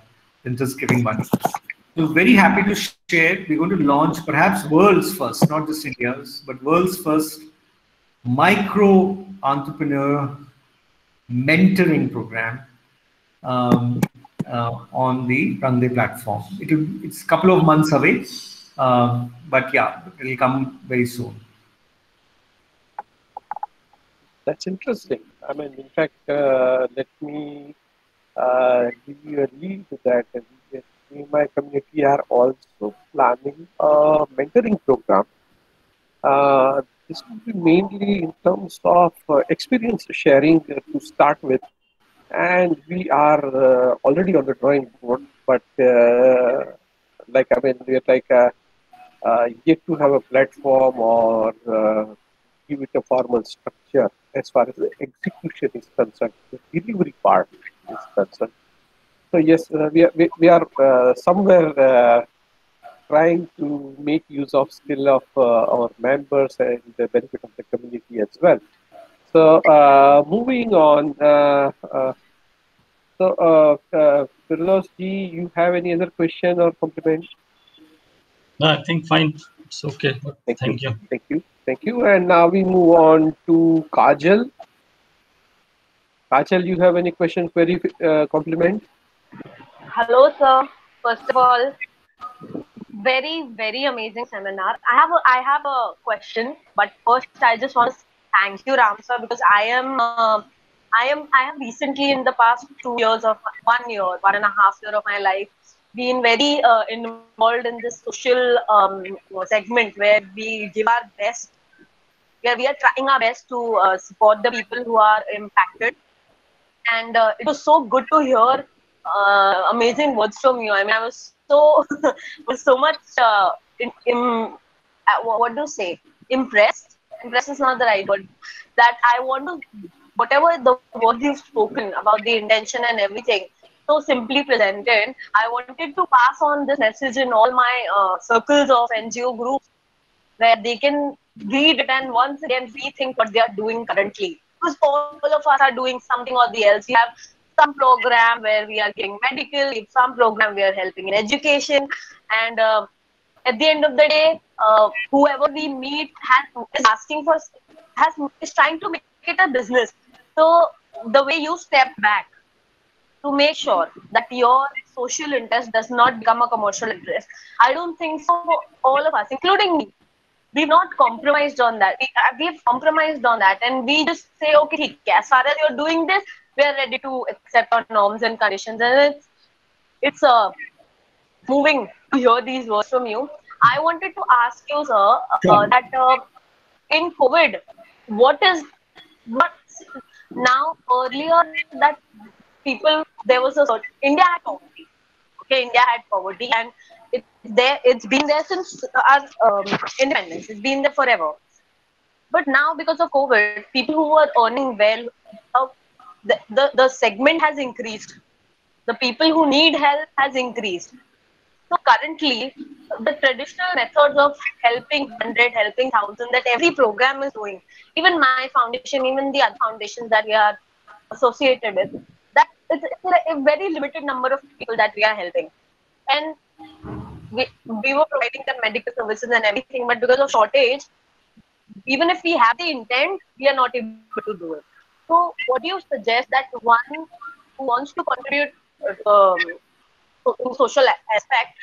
[SPEAKER 2] than just giving money. So very happy to share. We're going to launch perhaps world's first, not just India's, but world's first micro entrepreneur mentoring program on the RangDe platform. It's a couple of months away, but yeah, it'll come very soon.
[SPEAKER 1] That's interesting. I mean, in fact, let me give you a lead that we at TMI Community are also planning a mentoring program. This will be mainly in terms of experience sharing to start with, and we are already on the drawing board. But we are yet to have a platform or give it a formal structure as far as the execution is concerned, the delivery part is concerned. So yes, we are somewhere trying to make use of skill of our members and the benefit of the community as well. So moving on, Firdaus ji, you have any other question or compliment?
[SPEAKER 7] No, I think fine. It's okay. Thank you.
[SPEAKER 1] Thank you. And now we move on to Kajal. Kajal, you have any question, query, compliment?
[SPEAKER 8] Hello, sir. First of all, very amazing seminar. I have a question, but first I just want to thank you, Ram sir, because I have recently, in the past 2 years of 1.5 year of my life, been very involved in this social segment where we give our best, where we are trying our best to support the people who are impacted. And it was so good to hear amazing words from you. I mean, I was so much what do you say? Impressed. Impressed is not the right word. That I want to, whatever the words you've spoken about the intention and everything, so simply presented, I wanted to pass on this message in all my circles of NGO groups, where they can read it and once again rethink what they are doing currently. Because all of us are doing something or the else. We have some program where we are getting medical, some program we are helping in education, and at the end of the day, whoever we meet is trying to make it a business. So the way you step back to make sure that your social interest does not become a commercial interest, I don't think so. All of us, including me, we've not compromised on that. We've compromised on that, and we just say, okay, as far as you're doing this, we are ready to accept our norms and conditions. And it's moving to hear these words from you. I wanted to ask you, sir, that in COVID, what now earlier that people, there was a sort, India had poverty. Okay, India had poverty, and it's been there since our independence. It's been there forever. But now, because of COVID, people who are earning well, the segment has increased. The people who need help has increased. So currently, the traditional methods of helping 100, helping 1,000 that every program is doing, even my foundation, even the other foundations that we are associated with, that it's a very limited number of people that we are helping. And we were providing them medical services and everything, but because of shortage, even if we have the intent, we are not able to do it. So, what do you suggest that one who wants to contribute in social aspect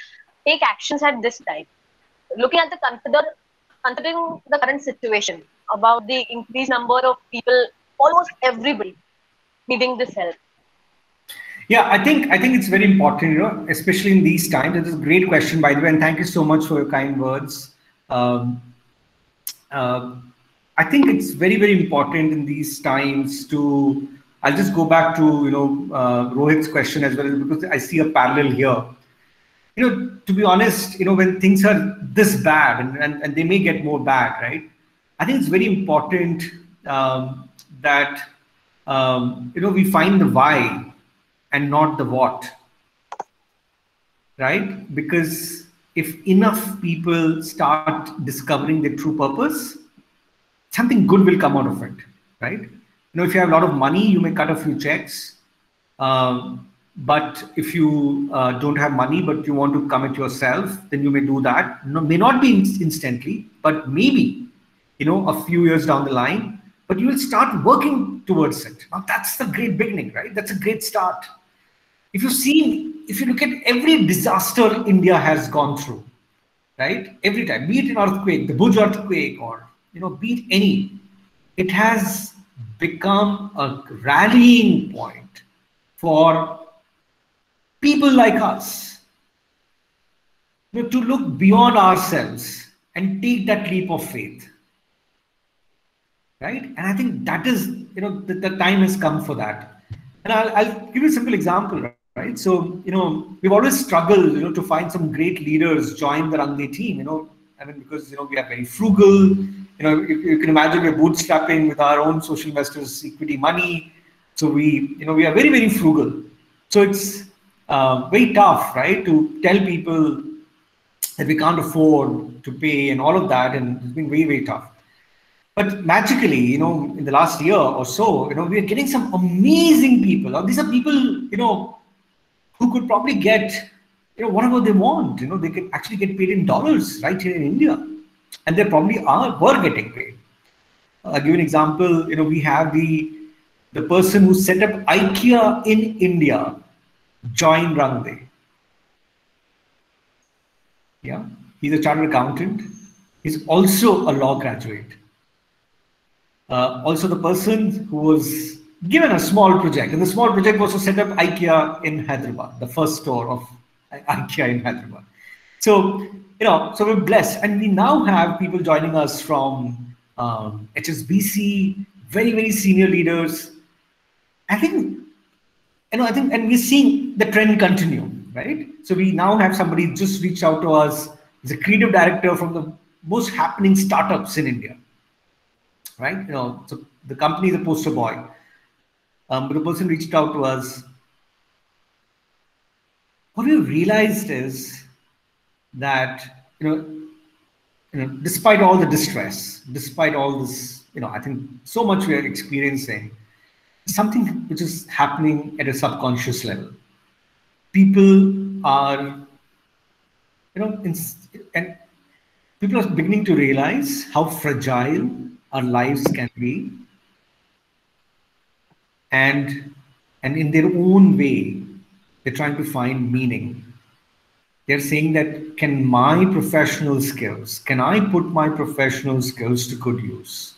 [SPEAKER 8] take actions at this time? Looking at the considering the current situation about the increased number of people, almost everybody needing this help.
[SPEAKER 2] Yeah, I think it's very important, especially in these times. It is a great question, by the way, and thank you so much for your kind words. Um, uh, I think it's very, very important in these times to. I'll just go back to Rohit's question as well, because I see a parallel here. To be honest, when things are this bad, and they may get more bad, right? I think it's very important that we find the why and not the what, right? Because if enough people start discovering their true purpose, something good will come out of it, right? If you have a lot of money, you may cut a few checks. But if you don't have money, but you want to commit yourself, then you may do that. No, may not be instantly, but maybe, a few years down the line, but you will start working towards it. Now, that's the great beginning, right? That's a great start. If you look at every disaster India has gone through, right? Every time, be it an earthquake, the Bhuj earthquake, or be it any, it has become a rallying point for people like us, to look beyond ourselves and take that leap of faith, right? And I think that is, the time has come for that. And I'll give you a simple example, right? So, we've always struggled, to find some great leaders join the RangDe team, I mean, because, we are very frugal, you can imagine we're bootstrapping with our own social investors' equity money. So we are very, very frugal. So it's very tough, right, to tell people that we can't afford to pay and all of that. And it's been very, very tough. But magically, in the last year or so, we are getting some amazing people. Now, these are people, who could probably get, whatever they want. They can actually get paid in dollars right here in India. And they probably were getting paid. I'll give you an example. We have the person who set up IKEA in India join RangDe. Yeah, he's a chartered accountant. He's also a law graduate. Also, the person who was given a small project, and the small project was to set up IKEA in Hyderabad, the first store of IKEA in Hyderabad. So, so we're blessed, and we now have people joining us from HSBC, very, very senior leaders. I think, and we're seeing the trend continue, right? So we now have somebody just reached out to us. He's a creative director from the most happening startups in India, right? So the company is a poster boy. But the person reached out to us. What we realized is that, despite all the distress, despite all this, I think so much we are experiencing, something which is happening at a subconscious level. People are, and people are beginning to realize how fragile our lives can be. And in their own way, they're trying to find meaning. They're saying that, can I put my professional skills to good use?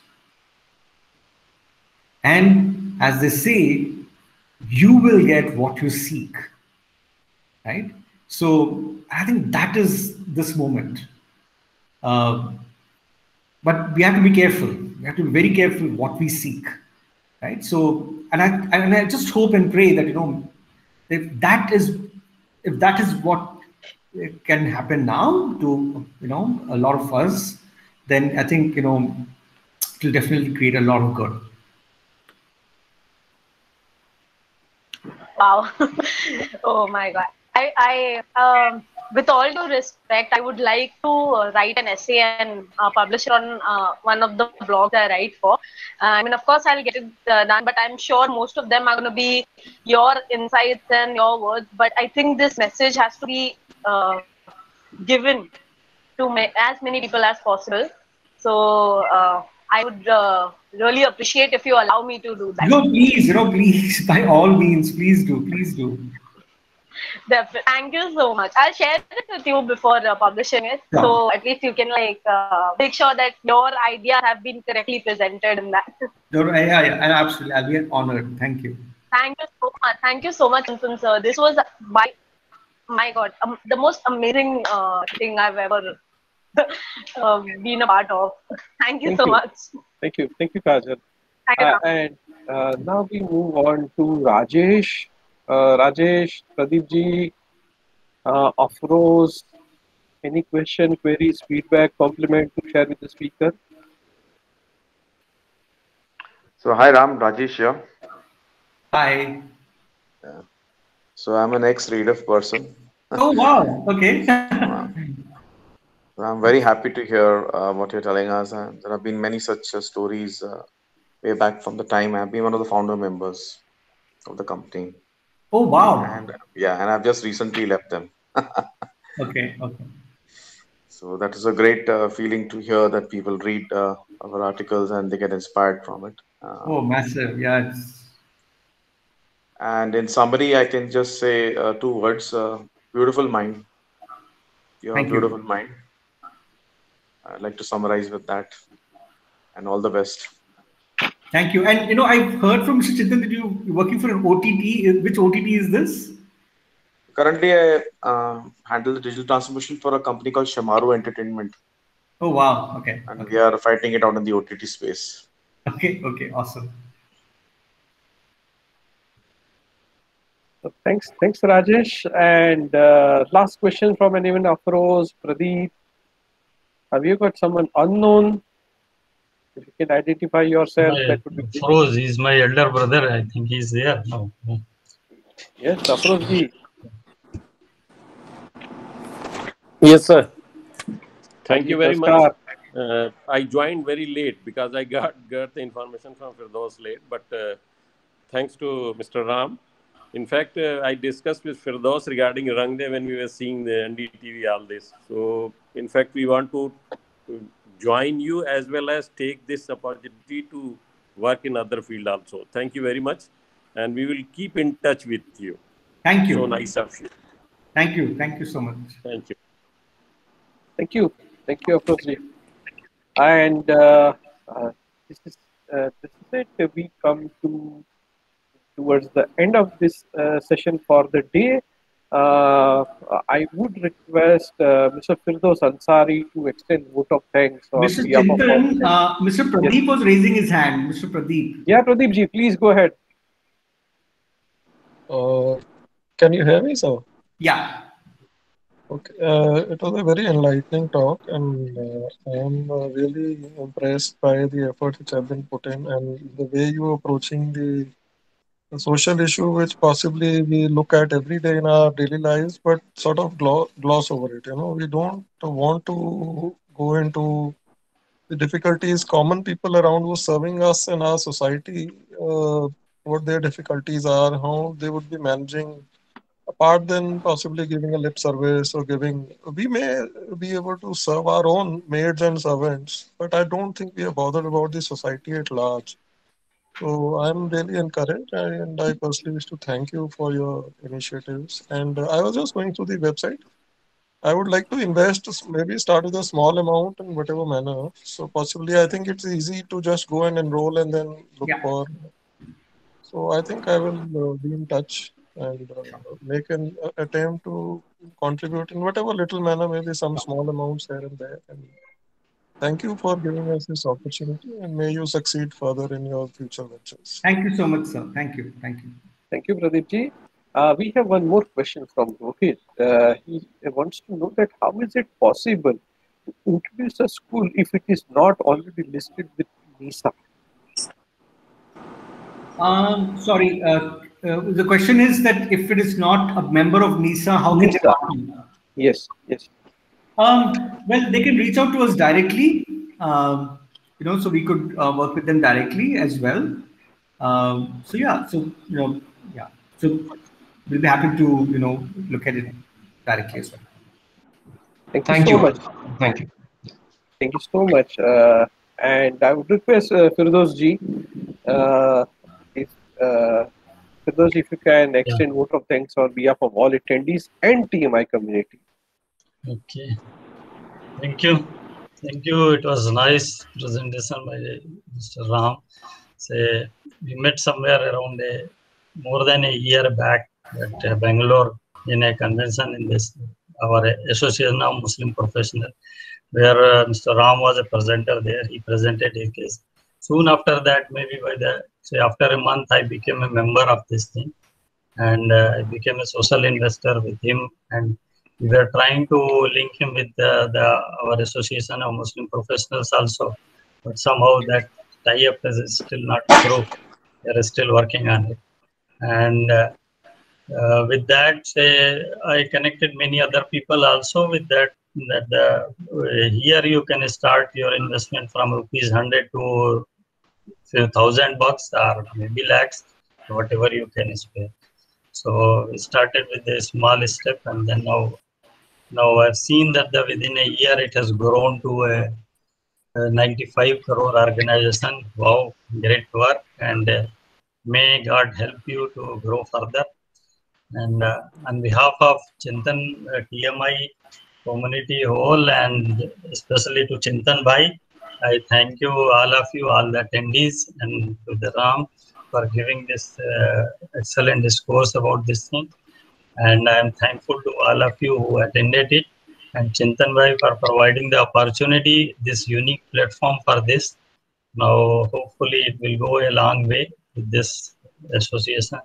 [SPEAKER 2] And as they say, you will get what you seek, right? So I think that is this moment. But we have to be careful. We have to be very careful what we seek, right? So, and I just hope and pray that, if that is what can happen now to, a lot of us, then I think, it will definitely create a lot of good.
[SPEAKER 8] Wow. Oh my God. With all due respect, I would like to write an essay and publish it on one of the blogs I write for. I mean, of course, I'll get it done, but I'm sure most of them are going to be your insights and your words. But I think this message has to be given to as many people as possible. So I would really appreciate if you allow me to do that.
[SPEAKER 2] Please, by all means, please do, please do.
[SPEAKER 8] Definitely. Thank you so much. I'll share it with you before publishing it.
[SPEAKER 2] Sure.
[SPEAKER 8] So at least you can make sure that your ideas have been correctly presented in that.
[SPEAKER 2] Absolutely. I'll be honored. Thank you.
[SPEAKER 8] Thank you so much. Thank you so much, Anson sir. This was my God, the most amazing thing I've ever been a part of. Thank you so much.
[SPEAKER 1] Thank you, Kajal.
[SPEAKER 8] Thank you.
[SPEAKER 1] And now we move on to Rajesh. Rajesh, Pradeep ji, Afroz, any question, queries, feedback, compliment to share with the speaker?
[SPEAKER 9] So hi Ram, Rajesh here.
[SPEAKER 2] Hi.
[SPEAKER 9] Yeah. So I'm an ex-reader person.
[SPEAKER 2] Oh wow, okay.
[SPEAKER 9] I'm very happy to hear what you're telling us. There have been many such stories way back from the time I've been one of the founder members of the company.
[SPEAKER 2] Oh wow.
[SPEAKER 9] And and I've just recently left them.
[SPEAKER 2] Okay.
[SPEAKER 9] So that is a great feeling to hear that people read our articles and they get inspired from it.
[SPEAKER 2] Oh, massive. Yeah.
[SPEAKER 9] And in summary, I can just say two words: beautiful mind. You have a beautiful mind. I'd like to summarize with that. And all the best.
[SPEAKER 2] Thank you. And I've heard from Mr. Chintan that you're working for an OTT. Which OTT is this?
[SPEAKER 9] Currently, I handle the digital transformation for a company called Shamaru Entertainment.
[SPEAKER 2] Oh wow! Okay.
[SPEAKER 9] And we are fighting it out in the OTT space.
[SPEAKER 2] Okay. Awesome.
[SPEAKER 1] So thanks, Rajesh. And last question from anyone, Afroz, Pradeep. Have you got someone unknown? If you can identify yourself, that would be great.
[SPEAKER 7] Afroz is my elder brother. I think he's there now.
[SPEAKER 1] Yes, Afroz ji.
[SPEAKER 10] Yes, sir. Thank you very much. I joined very late because I got the information from Firdaus late. But thanks to Mr. Ram. In fact, I discussed with Firdaus regarding RangDe when we were seeing the NDTV, all this. So, in fact, we want to join you as well as take this opportunity to work in other field also. Thank you very much. And we will keep in touch with you.
[SPEAKER 2] Thank you.
[SPEAKER 10] So nice of you.
[SPEAKER 2] Thank you so much.
[SPEAKER 10] Thank you.
[SPEAKER 1] Thank you, Afroz ji. And this is it. We come towards the end of this session for the day. I would request Mr. Firdaus Ansari to extend vote of thanks.
[SPEAKER 2] Mr. Chintan, Mr. Pradeep was raising his hand. Mr. Pradeep.
[SPEAKER 1] Yeah, Pradeep ji, please go ahead.
[SPEAKER 11] Can you hear me, sir?
[SPEAKER 2] Yeah.
[SPEAKER 11] Okay. It was a very enlightening talk, and I am really impressed by the effort which have been put in and the way you are approaching the social issue, which possibly we look at every day in our daily lives, but sort of gloss over it. We don't want to go into the difficulties common people around who are serving us in our society, what their difficulties are, how they would be managing. Apart than possibly giving a lip service or we may be able to serve our own maids and servants, but I don't think we are bothered about the society at large. So I'm really encouraged, and I personally wish to thank you for your initiatives. And I was just going through the website. I would like to invest, maybe start with a small amount in whatever manner. So possibly, I think it's easy to just go and enroll and then look for. So I think I will be in touch and make an attempt to contribute in whatever little manner, maybe some small amounts here and there. And thank you for giving us this opportunity, and may you succeed further in your future ventures.
[SPEAKER 2] Thank you so much, sir. Thank you.
[SPEAKER 1] Thank you, Pradeep ji. We have one more question from Rohit. He wants to know that how is it possible to introduce a school if it is not already listed with NISA?
[SPEAKER 2] Sorry. The question is that if it is not a member of NISA, how can they?
[SPEAKER 1] Yes.
[SPEAKER 2] Well, they can reach out to us directly. So we could work with them directly as well. So we'll be happy to look at it directly as well.
[SPEAKER 1] Thank you so much.
[SPEAKER 5] Thank you.
[SPEAKER 1] Thank you so much. And I would request Firdaus ji, if Firdaus, if you can
[SPEAKER 7] Yeah.
[SPEAKER 1] extend vote of thanks on behalf of all attendees and TMI community.
[SPEAKER 7] Okay. Thank you. Thank you. It was nice presentation by Mr. Ram. Say we met somewhere around more than a year back at Bangalore in a convention in this our Association of Muslim Professionals, where Mr. Ram was a presenter there. He presented his case. Soon after that, maybe by the say after a month, I became a member of this thing, and I became a social investor with him, and we were trying to link him with our Association of Muslim Professionals also, but somehow that tie-up is still not through. We are still working on it, and with that, say I connected many other people also with that. Here you can start your investment from rupees 100 to $1,000 or maybe lakhs, whatever you can spare. So we started with a small step, and then now I've seen that within a year it has grown to a 95 crore organization. Wow, great work, and may God help you to grow further. And on behalf of Chintan TMI community whole, and especially to Chintan Bhai, I thank you, all of you, all the attendees, and to the Ram for giving this excellent discourse about this thing. And I am thankful to all of you who attended it, and Chintan Bhai for providing the opportunity, this unique platform for this. Now, hopefully, it will go a long way with this association.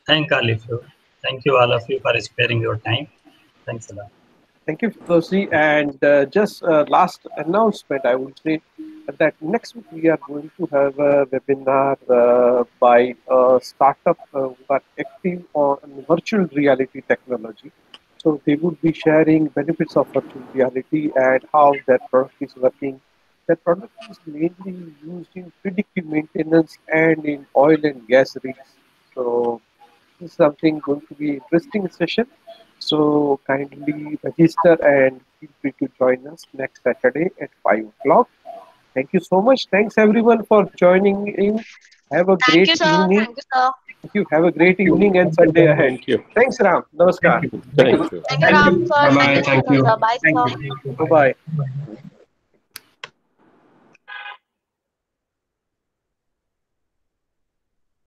[SPEAKER 7] Thank all of you. Thank you, all of you, for sparing your time. Thanks a lot.
[SPEAKER 1] Thank you, Firdausi. And just last announcement, I would say that next week we are going to have a webinar by a startup who are active on virtual reality technology. So they would be sharing benefits of virtual reality and how their product is working. Their product is mainly used in predictive maintenance and in oil and gas rigs. So this is something going to be interesting session. So kindly register and feel free to join us next Saturday at 5 o'clock. Thank you so much. Thanks everyone for joining in. Have a
[SPEAKER 8] Thank
[SPEAKER 1] great
[SPEAKER 8] you, sir.
[SPEAKER 1] evening.
[SPEAKER 8] Thank you, sir.
[SPEAKER 1] Thank you. Have a great evening and Sunday ahead.
[SPEAKER 10] Thank you.
[SPEAKER 1] Thanks, Ram. Namaskar.
[SPEAKER 10] Thank you.
[SPEAKER 8] Thank you,
[SPEAKER 5] Thank
[SPEAKER 8] Ram,
[SPEAKER 5] you.
[SPEAKER 8] sir.
[SPEAKER 5] Bye
[SPEAKER 8] Thank
[SPEAKER 5] bye.
[SPEAKER 8] you,
[SPEAKER 5] Thank
[SPEAKER 8] Chintan,
[SPEAKER 5] you.
[SPEAKER 8] sir. Bye,
[SPEAKER 6] Thank
[SPEAKER 8] sir.
[SPEAKER 6] you.
[SPEAKER 1] Bye bye.